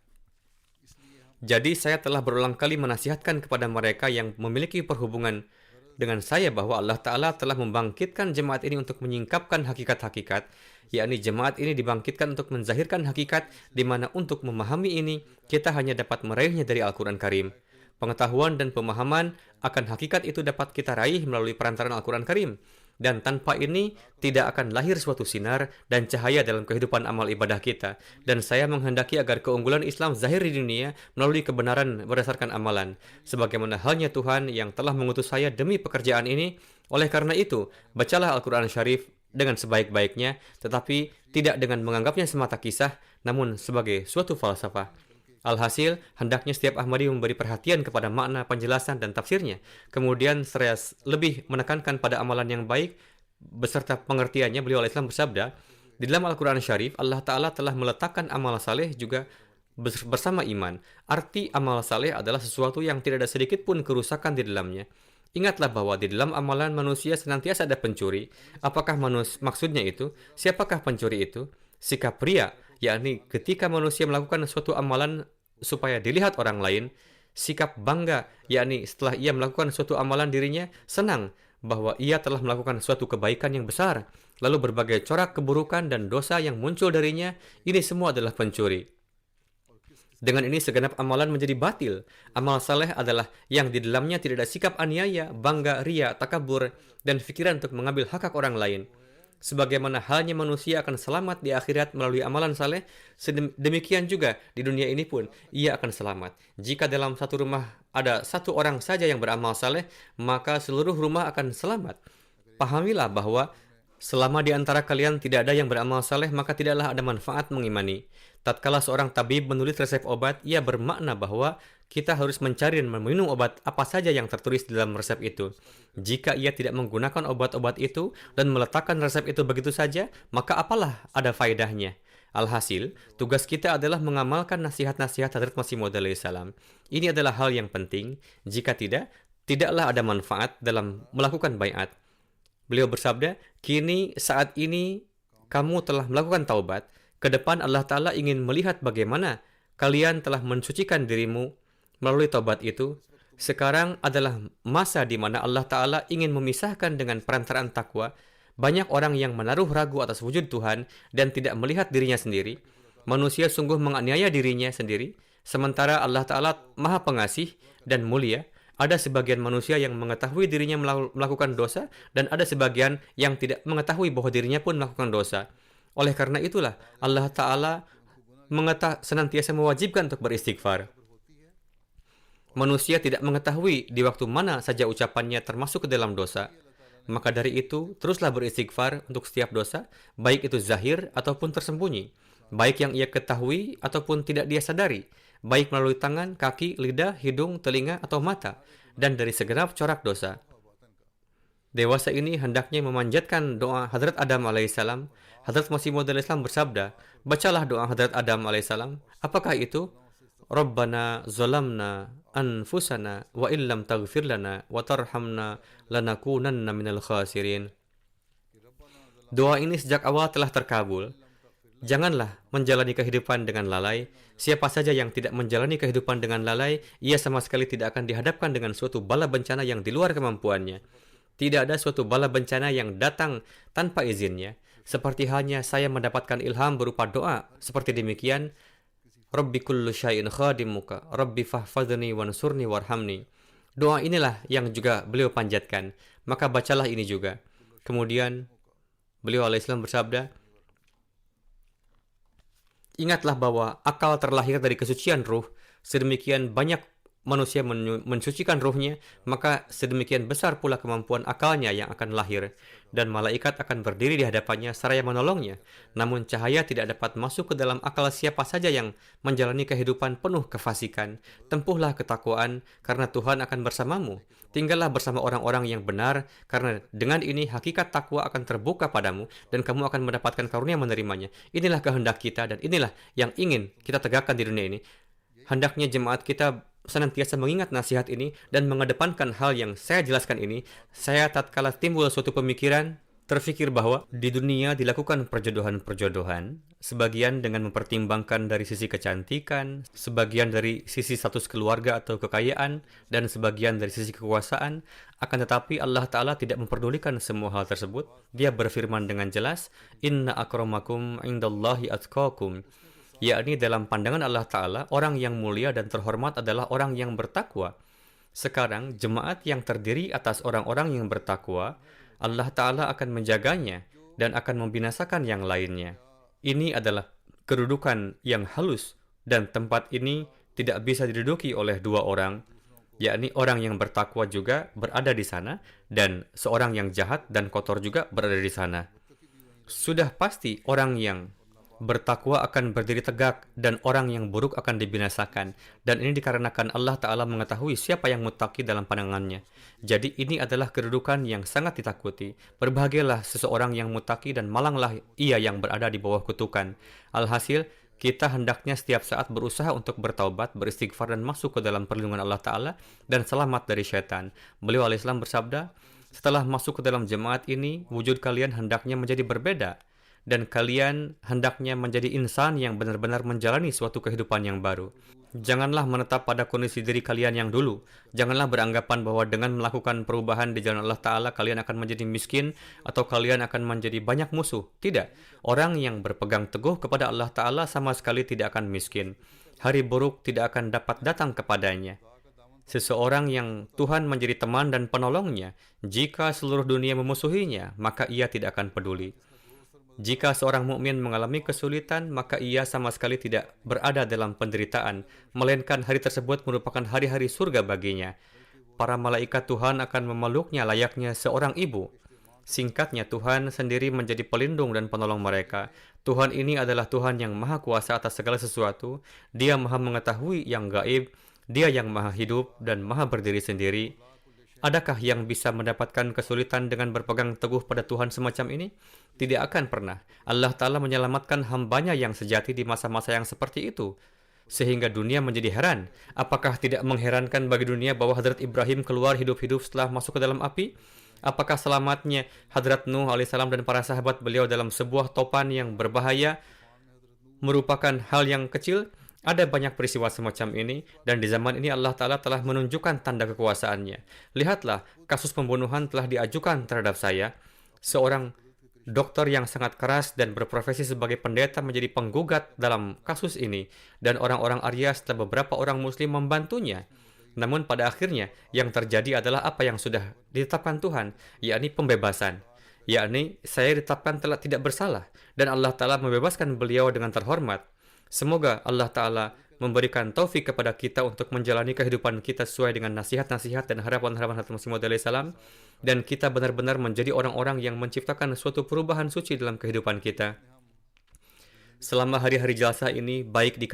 Jadi saya telah berulang kali menasihatkan kepada mereka yang memiliki perhubungan dengan saya bahwa Allah Ta'ala telah membangkitkan jemaat ini untuk menyingkapkan hakikat-hakikat, yakni jemaat ini dibangkitkan untuk menzahirkan hakikat, di mana untuk memahami ini, kita hanya dapat meraihnya dari Al-Quran Karim. Pengetahuan dan pemahaman akan hakikat itu dapat kita raih melalui perantaran Al-Quran Karim. Dan tanpa ini, tidak akan lahir suatu sinar dan cahaya dalam kehidupan amal ibadah kita. Dan saya menghendaki agar keunggulan Islam zahir di dunia melalui kebenaran berdasarkan amalan. Sebagaimana halnya Tuhan yang telah mengutus saya demi pekerjaan ini. Oleh karena itu, bacalah Al-Quran Syarif dengan sebaik-baiknya, tetapi tidak dengan menganggapnya semata kisah, namun sebagai suatu falsafah. Alhasil, hendaknya setiap Ahmadi memberi perhatian kepada makna, penjelasan, dan tafsirnya. Kemudian, seraya lebih menekankan pada amalan yang baik beserta pengertiannya. Beliau Islam bersabda, di dalam Al-Quran Syarif, Allah Ta'ala telah meletakkan amal saleh juga bersama iman. Arti amal saleh adalah sesuatu yang tidak ada sedikit pun kerusakan di dalamnya. Ingatlah bahwa di dalam amalan manusia senantiasa ada pencuri. Apakah maksudnya itu? Siapakah pencuri itu? Sikap pria, yakni ketika manusia melakukan suatu amalan supaya dilihat orang lain. Sikap bangga, yakni setelah ia melakukan suatu amalan dirinya senang bahwa ia telah melakukan suatu kebaikan yang besar. Lalu berbagai corak keburukan dan dosa yang muncul darinya, ini semua adalah pencuri. Dengan ini segenap amalan menjadi batil. Amal saleh adalah yang di dalamnya tidak ada sikap aniaya, bangga, ria, takabur, dan fikiran untuk mengambil hak-hak orang lain. Sebagaimana halnya manusia akan selamat di akhirat melalui amalan saleh, demikian juga di dunia ini pun ia akan selamat. Jika dalam satu rumah ada satu orang saja yang beramal saleh, maka seluruh rumah akan selamat. Pahamilah bahwa selama di antara kalian tidak ada yang beramal saleh, maka tidaklah ada manfaat mengimani. Tatkala seorang tabib menulis resep obat, ia bermakna bahwa kita harus mencari dan meminum obat apa saja yang tertulis di dalam resep itu. Jika ia tidak menggunakan obat-obat itu dan meletakkan resep itu begitu saja, maka apalah ada faedahnya? Alhasil, tugas kita adalah mengamalkan nasihat-nasihat Hadrat Masih Maud salam. Ini adalah hal yang penting. Jika tidak, tidaklah ada manfaat dalam melakukan baiat. Beliau bersabda, kini saat ini kamu telah melakukan taubat. Ke depan Allah Ta'ala ingin melihat bagaimana kalian telah mensucikan dirimu melalui taubat itu. Sekarang adalah masa di mana Allah Ta'ala ingin memisahkan dengan perantaraan takwa. Banyak orang yang menaruh ragu atas wujud Tuhan dan tidak melihat dirinya sendiri. Manusia sungguh menganiaya dirinya sendiri. Sementara Allah Ta'ala Maha Pengasih dan mulia. Ada sebagian manusia yang mengetahui dirinya melakukan dosa dan ada sebagian yang tidak mengetahui bahwa dirinya pun melakukan dosa. Oleh karena itulah Allah Ta'ala senantiasa mewajibkan untuk beristighfar. Manusia tidak mengetahui di waktu mana saja ucapannya termasuk ke dalam dosa. Maka dari itu, teruslah beristighfar untuk setiap dosa, baik itu zahir ataupun tersembunyi, baik yang ia ketahui ataupun tidak dia sadari, baik melalui tangan, kaki, lidah, hidung, telinga, atau mata, dan dari segenap corak dosa. Dewasa ini hendaknya memanjatkan doa Hadrat Adam alaihissalam. Hadrat Masih Maud Islam bersabda, bacalah doa Hadrat Adam alaihissalam. Apakah itu? Rabbana zalamna anfusana wa illam taghfir lana wa tarhamna lanakunanna minal khasirin. Doa ini sejak awal telah terkabul. Janganlah menjalani kehidupan dengan lalai. Siapa saja yang tidak menjalani kehidupan dengan lalai, ia sama sekali tidak akan dihadapkan dengan suatu bala bencana yang di luar kemampuannya. Tidak ada suatu bala bencana yang datang tanpa izinnya. Seperti halnya saya mendapatkan ilham berupa doa. Seperti demikian, Rabbi kullu syai'in khadimuka, Rabbi fahfadni wansurni warhamni. Doa inilah yang juga beliau panjatkan. Maka bacalah ini juga. Kemudian, beliau alaihissalam bersabda, ingatlah bahwa akal terlahir dari kesucian ruh. Sedemikian banyak manusia mensucikan ruhnya, maka sedemikian besar pula kemampuan akalnya yang akan lahir, dan malaikat akan berdiri di hadapannya seraya menolongnya. Namun cahaya tidak dapat masuk ke dalam akal siapa saja yang menjalani kehidupan penuh kefasikan. Tempuhlah ketakwaan, karena Tuhan akan bersamamu. Tinggallah bersama orang-orang yang benar, karena dengan ini hakikat takwa akan terbuka padamu, dan kamu akan mendapatkan karunia menerimanya. Inilah kehendak kita, dan inilah yang ingin kita tegakkan di dunia ini. Hendaknya jemaat kita senantiasa mengingat nasihat ini dan mengedepankan hal yang saya jelaskan ini. Saya tatkala timbul suatu pemikiran, terfikir bahwa di dunia dilakukan perjodohan-perjodohan, sebagian dengan mempertimbangkan dari sisi kecantikan, sebagian dari sisi status keluarga atau kekayaan, dan sebagian dari sisi kekuasaan. Akan tetapi Allah Ta'ala tidak memperdulikan semua hal tersebut. Dia berfirman dengan jelas, Inna akramakum indallahi atqakum. Yakni dalam pandangan Allah Ta'ala, orang yang mulia dan terhormat adalah orang yang bertakwa. Sekarang, jemaat yang terdiri atas orang-orang yang bertakwa, Allah Ta'ala akan menjaganya dan akan membinasakan yang lainnya. Ini adalah kedudukan yang halus, dan tempat ini tidak bisa diduduki oleh dua orang, yakni orang yang bertakwa juga berada di sana, dan seorang yang jahat dan kotor juga berada di sana. Sudah pasti orang yang bertakwa akan berdiri tegak dan orang yang buruk akan dibinasakan. Dan ini dikarenakan Allah Ta'ala mengetahui siapa yang muttaqi dalam pandangannya. Jadi ini adalah kedudukan yang sangat ditakuti. Berbahagialah seseorang yang muttaqi dan malanglah ia yang berada di bawah kutukan. Alhasil, kita hendaknya setiap saat berusaha untuk bertaubat, beristighfar dan masuk ke dalam perlindungan Allah Ta'ala dan selamat dari syaitan. Beliau alaihissalam bersabda, setelah masuk ke dalam jemaat ini, wujud kalian hendaknya menjadi berbeda. Dan kalian hendaknya menjadi insan yang benar-benar menjalani suatu kehidupan yang baru. Janganlah menetap pada kondisi diri kalian yang dulu. Janganlah beranggapan bahwa dengan melakukan perubahan di jalan Allah Ta'ala, kalian akan menjadi miskin atau kalian akan menjadi banyak musuh. Tidak. Orang yang berpegang teguh kepada Allah Ta'ala sama sekali tidak akan miskin. Hari buruk tidak akan dapat datang kepadanya. Seseorang yang Tuhan menjadi teman dan penolongnya, jika seluruh dunia memusuhinya, maka ia tidak akan peduli. Jika seorang mukmin mengalami kesulitan, maka ia sama sekali tidak berada dalam penderitaan, melainkan hari tersebut merupakan hari-hari surga baginya. Para malaikat Tuhan akan memeluknya layaknya seorang ibu. Singkatnya, Tuhan sendiri menjadi pelindung dan penolong mereka. Tuhan ini adalah Tuhan yang maha kuasa atas segala sesuatu. Dia maha mengetahui yang gaib, Dia yang maha hidup dan maha berdiri sendiri. Adakah yang bisa mendapatkan kesulitan dengan berpegang teguh pada Tuhan semacam ini? Tidak akan pernah. Allah Ta'ala menyelamatkan hambanya yang sejati di masa-masa yang seperti itu. Sehingga dunia menjadi heran. Apakah tidak mengherankan bagi dunia bahwa Hadrat Ibrahim keluar hidup-hidup setelah masuk ke dalam api? Apakah selamatnya Hadrat Nuh alaihissalam dan para sahabat beliau dalam sebuah topan yang berbahaya merupakan hal yang kecil? Ada banyak peristiwa semacam ini, dan di zaman ini Allah Ta'ala telah menunjukkan tanda kekuasaannya. Lihatlah, kasus pembunuhan telah diajukan terhadap saya. Seorang dokter yang sangat keras dan berprofesi sebagai pendeta menjadi penggugat dalam kasus ini, dan orang-orang Arya setelah beberapa orang Muslim membantunya. Namun pada akhirnya, yang terjadi adalah apa yang sudah ditetapkan Tuhan, yakni pembebasan. Yakni, saya ditetapkan telah tidak bersalah, dan Allah Ta'ala membebaskan beliau dengan terhormat. Semoga Allah Ta'ala memberikan taufik kepada kita untuk menjalani kehidupan kita sesuai dengan nasihat-nasihat dan harapan-harapan Hazrat Masih Maud salam, dan kita benar-benar menjadi orang-orang yang menciptakan suatu perubahan suci dalam kehidupan kita. Selama hari-hari jalsah ini, baik di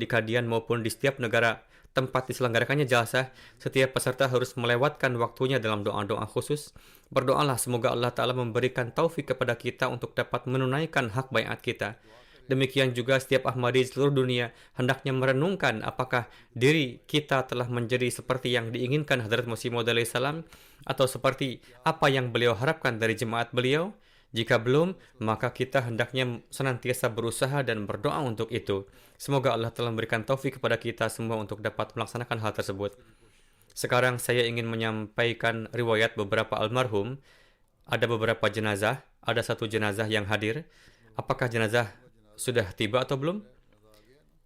Kadian maupun di setiap negara tempat diselenggarakannya jalsah, setiap peserta harus melewatkan waktunya dalam doa-doa khusus. Berdoalah semoga Allah Ta'ala memberikan taufik kepada kita untuk dapat menunaikan hak baiat kita. Demikian juga setiap Ahmadi di seluruh dunia hendaknya merenungkan apakah diri kita telah menjadi seperti yang diinginkan Hadrat Masih Maud salam, atau seperti apa yang beliau harapkan dari jemaat beliau. Jika belum, maka kita hendaknya senantiasa berusaha dan berdoa untuk itu. Semoga Allah telah memberikan taufik kepada kita semua untuk dapat melaksanakan hal tersebut. Sekarang saya ingin menyampaikan riwayat beberapa almarhum. Ada beberapa jenazah, ada satu jenazah yang hadir. Apakah jenazah sudah tiba atau belum?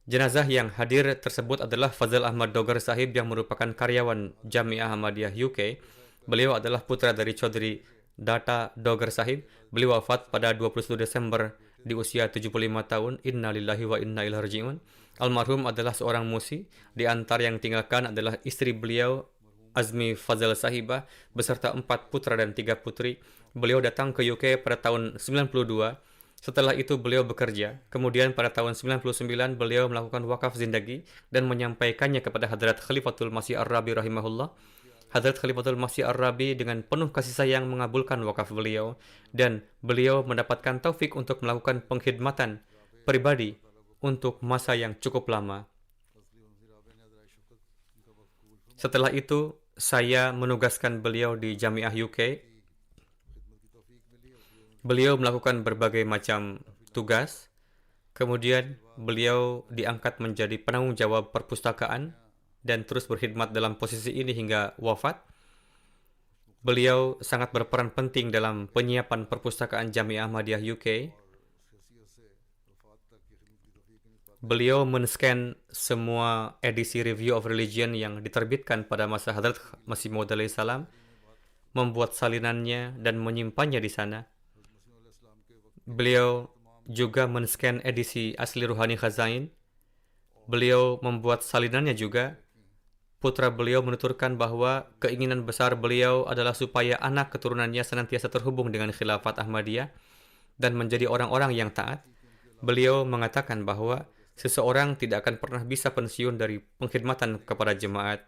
Jenazah yang hadir tersebut adalah Fazal Ahmad Dogar Sahib yang merupakan karyawan Jamiah Ahmadiyah UK. Beliau adalah putra dari Chaudhry Data Dogar Sahib. Beliau wafat pada 21 Desember di usia 75 tahun. Inna lillahi wa inna ilaihi raji'un. Almarhum adalah seorang musi. Di antara yang tinggalkan adalah istri beliau, Azmi Fazal Sahibah, beserta 4 putra dan 3 putri. Beliau datang ke UK pada tahun 92. Setelah itu beliau bekerja. Kemudian pada tahun 99 beliau melakukan wakaf zindagi dan menyampaikannya kepada Hadrat Khalifatul Masih Ar-Rabi rahimahullah. Hadrat Khalifatul Masih Ar-Rabi dengan penuh kasih sayang mengabulkan wakaf beliau, dan beliau mendapatkan taufik untuk melakukan pengkhidmatan pribadi untuk masa yang cukup lama. Setelah itu, saya menugaskan beliau di Jamiah UK. Beliau melakukan berbagai macam tugas. Kemudian beliau diangkat menjadi penanggung jawab perpustakaan dan terus berkhidmat dalam posisi ini hingga wafat. Beliau sangat berperan penting dalam penyiapan perpustakaan Jamiah Ahmadiyah UK. Beliau men-scan semua edisi Review of Religion yang diterbitkan pada masa Hadrat Masih Maud salam, membuat salinannya dan menyimpannya di sana. Beliau juga men-scan edisi asli Ruhani Khazain. Beliau membuat salinannya juga. Putra beliau menuturkan bahwa keinginan besar beliau adalah supaya anak keturunannya senantiasa terhubung dengan khilafat Ahmadiyah dan menjadi orang-orang yang taat. Beliau mengatakan bahwa seseorang tidak akan pernah bisa pensiun dari pengkhidmatan kepada jemaat.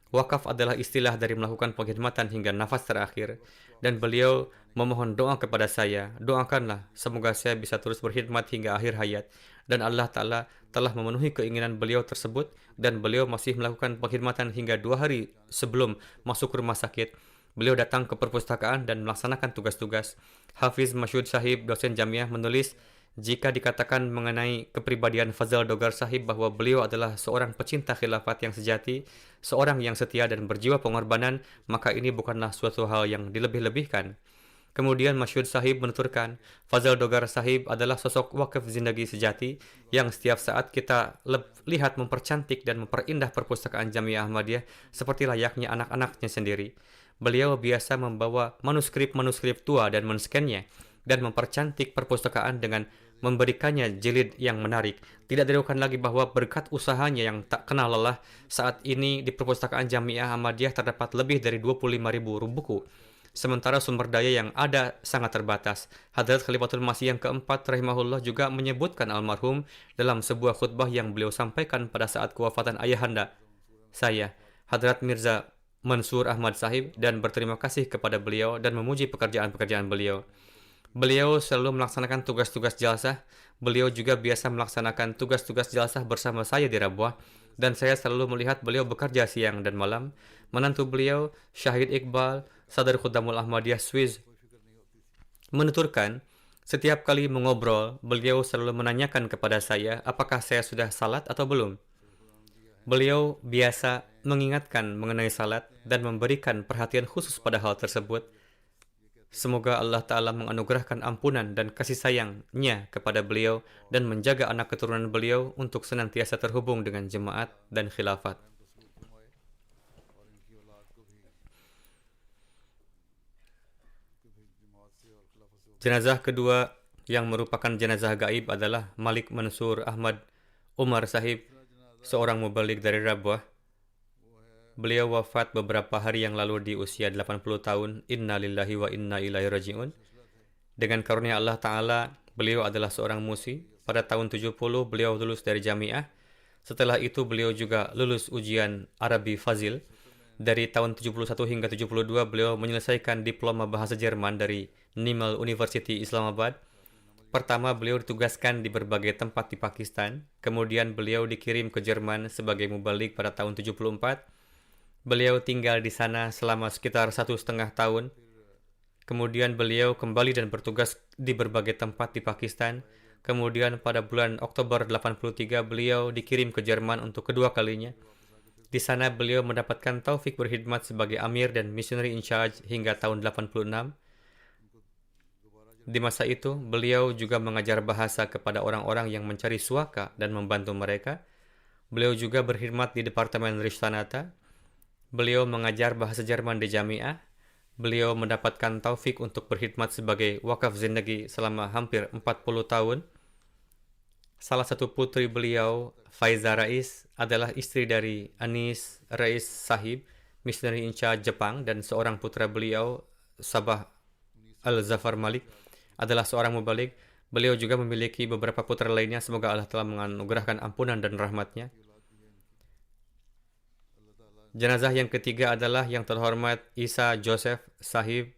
Wakaf adalah istilah dari melakukan pengkhidmatan hingga nafas terakhir. Dan beliau memohon doa kepada saya, doakanlah semoga saya bisa terus berkhidmat hingga akhir hayat. Dan Allah Ta'ala telah memenuhi keinginan beliau tersebut, dan beliau masih melakukan pengkhidmatan hingga 2 hari sebelum masuk rumah sakit. Beliau datang ke perpustakaan dan melaksanakan tugas-tugas. Hafiz Masyud Sahib, dosen Jamiah, menulis, jika dikatakan mengenai kepribadian Fazal Dogar Sahib bahwa beliau adalah seorang pecinta khilafat yang sejati, seorang yang setia dan berjiwa pengorbanan, maka ini bukanlah suatu hal yang dilebih-lebihkan. Kemudian Masyud Sahib menuturkan, Fazal Dogar Sahib adalah sosok wakaf zindagi sejati yang setiap saat kita lihat mempercantik dan memperindah perpustakaan Jamiah Ahmadiyah seperti layaknya anak-anaknya sendiri. Beliau biasa membawa manuskrip-manuskrip tua dan men-scan-nya dan mempercantik perpustakaan dengan memberikannya jilid yang menarik. Tidak diragukan lagi bahwa berkat usahanya yang tak kenal lelah, saat ini di perpustakaan Jamiah Ahmadiyah terdapat lebih dari 25.000 buku. Sementara sumber daya yang ada sangat terbatas. Hadrat Khalifatul Masih yang keempat rahimahullah juga menyebutkan almarhum dalam sebuah khutbah yang beliau sampaikan pada saat kewafatan ayahanda saya, Hadrat Mirza Mansur Ahmad Sahib, dan berterima kasih kepada beliau dan memuji pekerjaan-pekerjaan beliau. Beliau selalu melaksanakan tugas-tugas jalsah. Beliau juga biasa melaksanakan tugas-tugas jalsah bersama saya di Rabuah, dan saya selalu melihat beliau bekerja siang dan malam. Menantu beliau, Syahid Iqbal, Sadar Khudamul Ahmadiyah Swiss, menuturkan, setiap kali mengobrol, beliau selalu menanyakan kepada saya apakah saya sudah salat atau belum. Beliau biasa mengingatkan mengenai salat dan memberikan perhatian khusus pada hal tersebut. Semoga Allah Ta'ala menganugerahkan ampunan dan kasih sayangnya kepada beliau dan menjaga anak keturunan beliau untuk senantiasa terhubung dengan jemaat dan khilafat. Jenazah kedua yang merupakan jenazah gaib adalah Malik Mansur Ahmad Umar Sahib, seorang mubalik dari Rabwah. Beliau wafat beberapa hari yang lalu di usia 80 tahun. Inna lillahi wa inna ilaihi raji'un. Dengan karunia Allah Ta'ala, beliau adalah seorang musi. Pada tahun 70, beliau lulus dari jamiah. Setelah itu, beliau juga lulus ujian Arabi Fazil. Dari tahun 71 hingga 72, beliau menyelesaikan diploma bahasa Jerman dari Nimel University Islamabad. Pertama, beliau ditugaskan di berbagai tempat di Pakistan. Kemudian, beliau dikirim ke Jerman sebagai mubalik pada tahun 74. Beliau tinggal di sana selama sekitar 1,5 tahun. Kemudian beliau kembali dan bertugas di berbagai tempat di Pakistan. Kemudian pada bulan Oktober 83 beliau dikirim ke Jerman untuk kedua kalinya. Di sana beliau mendapatkan taufik berkhidmat sebagai amir dan missionary in charge hingga tahun 86. Di masa itu, beliau juga mengajar bahasa kepada orang-orang yang mencari suaka dan membantu mereka. Beliau juga berkhidmat di Departemen Rishtanata. Beliau mengajar bahasa Jerman di Jamiah. Beliau mendapatkan taufik untuk berkhidmat sebagai wakaf zindagi selama hampir 40 tahun. Salah satu putri beliau, Faiza Rais, adalah istri dari Anis Rais Sahib, missionary in charge Jepang, dan seorang putra beliau, Sabah Al-Zafar Malik, adalah seorang mubalik. Beliau juga memiliki beberapa putra lainnya. Semoga Allah telah menganugerahkan ampunan dan rahmatnya. Jenazah yang ketiga adalah yang terhormat Isa Joseph Sahib,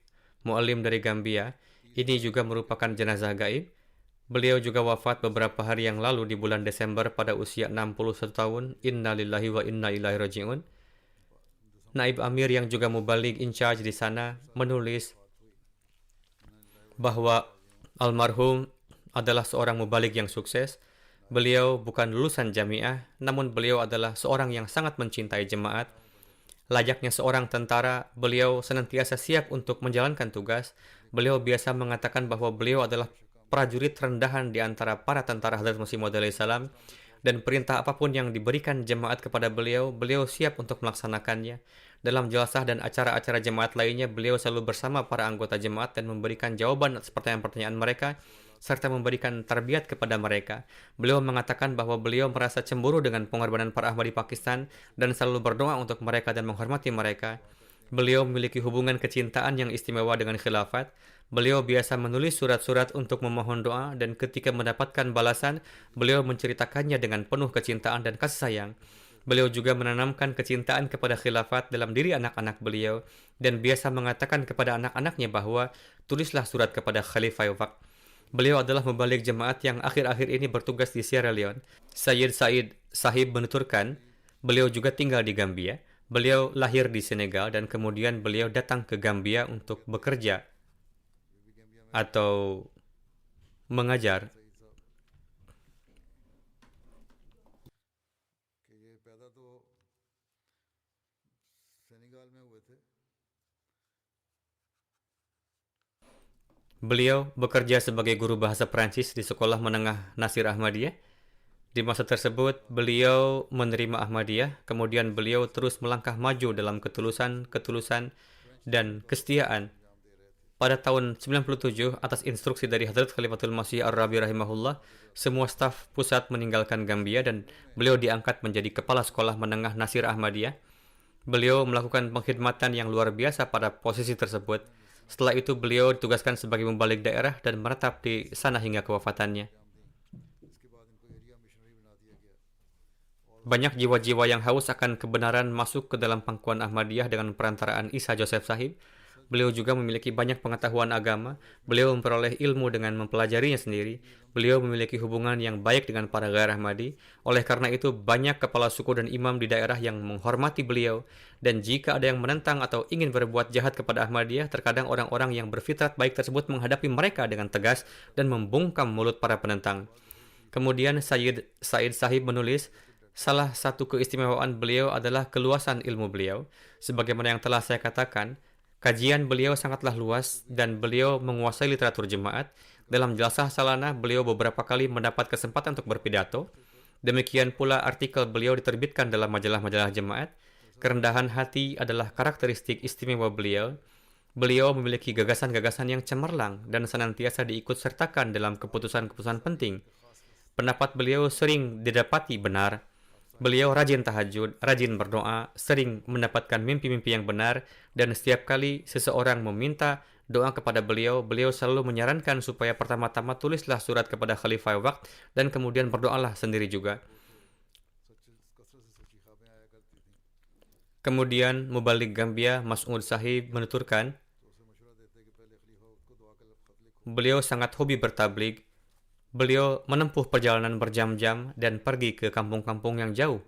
mu'alim dari Gambia. Ini juga merupakan jenazah gaib. Beliau juga wafat beberapa hari yang lalu di bulan Desember pada usia 61 tahun. Inna lillahi wa inna ilaihi raji'un. Naib Amir yang juga mubalik in charge di sana menulis bahwa almarhum adalah seorang mubalik yang sukses. Beliau bukan lulusan jamiah, namun beliau adalah seorang yang sangat mencintai jemaat. Layaknya seorang tentara, beliau senantiasa siap untuk menjalankan tugas. Beliau biasa mengatakan bahwa beliau adalah prajurit rendahan di antara para tentara Hadrat Masih Maud salam, dan perintah apapun yang diberikan jemaat kepada beliau, beliau siap untuk melaksanakannya. Dalam jelasah dan acara-acara jemaat lainnya, beliau selalu bersama para anggota jemaat dan memberikan jawaban atas pertanyaan-pertanyaan mereka, serta memberikan tarbiyat kepada mereka. Beliau mengatakan bahwa beliau merasa cemburu dengan pengorbanan para Ahmadi Pakistan dan selalu berdoa untuk mereka dan menghormati mereka. Beliau memiliki hubungan kecintaan yang istimewa dengan khilafat. Beliau biasa menulis surat-surat untuk memohon doa, dan ketika mendapatkan balasan, beliau menceritakannya dengan penuh kecintaan dan kasih sayang. Beliau juga menanamkan kecintaan kepada khilafat dalam diri anak-anak beliau, dan biasa mengatakan kepada anak-anaknya bahwa tulislah surat kepada Khalifah Waqt. Beliau adalah membalik jemaat yang akhir-akhir ini bertugas di Sierra Leone. Sayyid Said Sahib menuturkan, beliau juga tinggal di Gambia. Beliau lahir di Senegal dan kemudian beliau datang ke Gambia untuk bekerja atau mengajar. Beliau bekerja sebagai guru bahasa Prancis di Sekolah Menengah Nasir Ahmadiyah. Di masa tersebut, beliau menerima Ahmadiyah, kemudian beliau terus melangkah maju dalam ketulusan, dan kesetiaan. Pada tahun 97, atas instruksi dari Hadrat Khalifatul Masih Ar-Rabi rahimahullah, semua staf pusat meninggalkan Gambia dan beliau diangkat menjadi kepala Sekolah Menengah Nasir Ahmadiyah. Beliau melakukan pengkhidmatan yang luar biasa pada posisi tersebut. Setelah itu beliau ditugaskan sebagai pembalik daerah dan menetap di sana hingga kewafatannya. Banyak jiwa-jiwa yang haus akan kebenaran masuk ke dalam pangkuan Ahmadiyah dengan perantaraan Isa Joseph Sahib. Beliau juga memiliki banyak pengetahuan agama. Beliau memperoleh ilmu dengan mempelajarinya sendiri. Beliau memiliki hubungan yang baik dengan para ghair Ahmadi. Oleh karena itu, banyak kepala suku dan imam di daerah yang menghormati beliau. Dan jika ada yang menentang atau ingin berbuat jahat kepada Ahmadiyah, terkadang orang-orang yang berfitrat baik tersebut menghadapi mereka dengan tegas dan membungkam mulut para penentang. Kemudian Said Sahib menulis, salah satu keistimewaan beliau adalah keluasan ilmu beliau. Sebagaimana yang telah saya katakan, kajian beliau sangatlah luas dan beliau menguasai literatur jemaat. Dalam jelasah salana, beliau beberapa kali mendapat kesempatan untuk berpidato. Demikian pula artikel beliau diterbitkan dalam majalah-majalah jemaat. Kerendahan hati adalah karakteristik istimewa beliau. Beliau memiliki gagasan-gagasan yang cemerlang dan senantiasa diikut sertakan dalam keputusan-keputusan penting. Pendapat beliau sering didapati benar. Beliau rajin tahajud, rajin berdoa, sering mendapatkan mimpi-mimpi yang benar, dan setiap kali seseorang meminta doa kepada beliau, beliau selalu menyarankan supaya pertama-tama tulislah surat kepada Khalifah Waqt dan kemudian berdoalah sendiri juga. Kemudian Mubalik Gambia Mas'ud Sahib menuturkan, beliau sangat hobi bertablig. Beliau menempuh perjalanan berjam-jam dan pergi ke kampung-kampung yang jauh.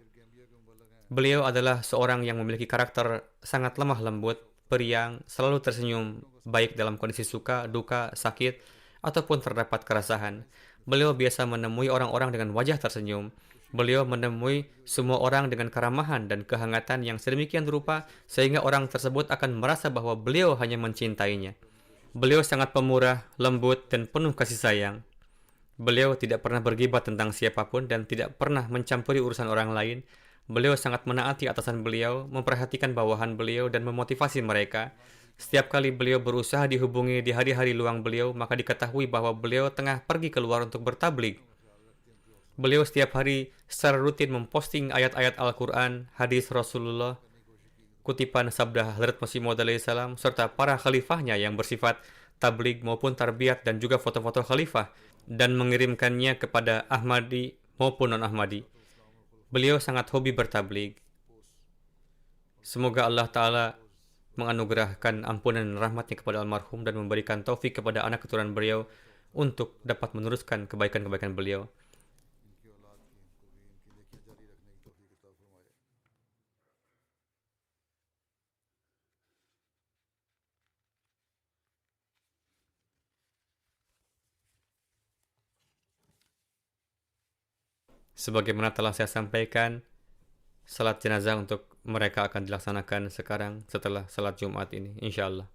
Beliau adalah seorang yang memiliki karakter sangat lemah lembut, periang, selalu tersenyum, baik dalam kondisi suka, duka, sakit, ataupun terdapat keresahan. Beliau biasa menemui orang-orang dengan wajah tersenyum. Beliau menemui semua orang dengan keramahan dan kehangatan yang sedemikian rupa sehingga orang tersebut akan merasa bahwa beliau hanya mencintainya. Beliau sangat pemurah, lembut, dan penuh kasih sayang. Beliau tidak pernah bergibah tentang siapapun dan tidak pernah mencampuri urusan orang lain. Beliau sangat menaati atasan beliau, memperhatikan bawahan beliau, dan memotivasi mereka. Setiap kali beliau berusaha dihubungi di hari-hari luang beliau, maka diketahui bahwa beliau tengah pergi keluar untuk bertablig. Beliau setiap hari secara rutin memposting ayat-ayat Al-Quran, hadis Rasulullah, kutipan sabda Hazrat Masih Maud alaihissalam, serta para khalifahnya yang bersifat tabligh maupun tarbiyat dan juga foto-foto khalifah, dan mengirimkannya kepada Ahmadi maupun non-Ahmadi. Beliau sangat hobi bertabligh. Semoga Allah Ta'ala menganugerahkan ampunan dan rahmatnya kepada almarhum dan memberikan taufik kepada anak keturunan beliau untuk dapat meneruskan kebaikan-kebaikan beliau. Sebagaimana telah saya sampaikan, salat jenazah untuk mereka akan dilaksanakan sekarang setelah salat Jumat ini, insyaallah.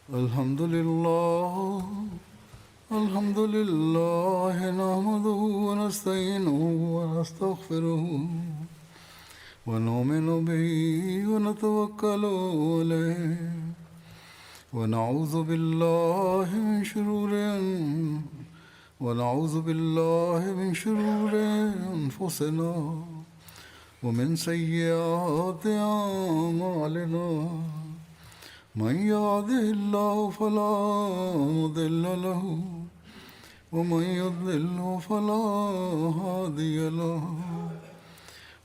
Alhamdulillah, alhamdulillah, nahmaduhu wa nasta'inuhu wa nastaghfiruhu wa nu'minu bihi wa natawakkalu alayhi wa na'udzu billahi min shururi anfusina wa min sayyiati a'malina. من يهده الله فلا مضل له ومن يضلل فلا هادي له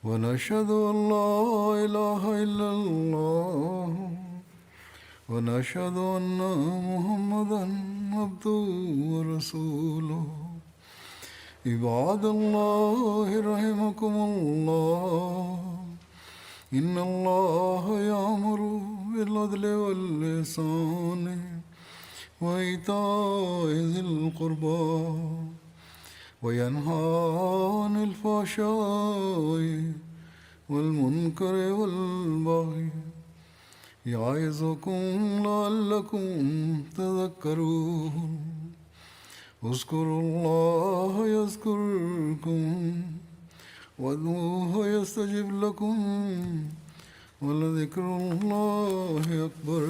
ونشهد أن لا إله إلا الله ونشهد أن محمدا عبده ورسوله. عباد الله رحمكم الله، إن الله يأمر بالعدل والإحسان وإيتاء ذي القربى وينهى عن الفحشاء والمنكر والبغي يعظكم لعلكم تذكرون. اذكروا الله يذكركم وادعوه يستجب لكم ولذكر الله أكبر.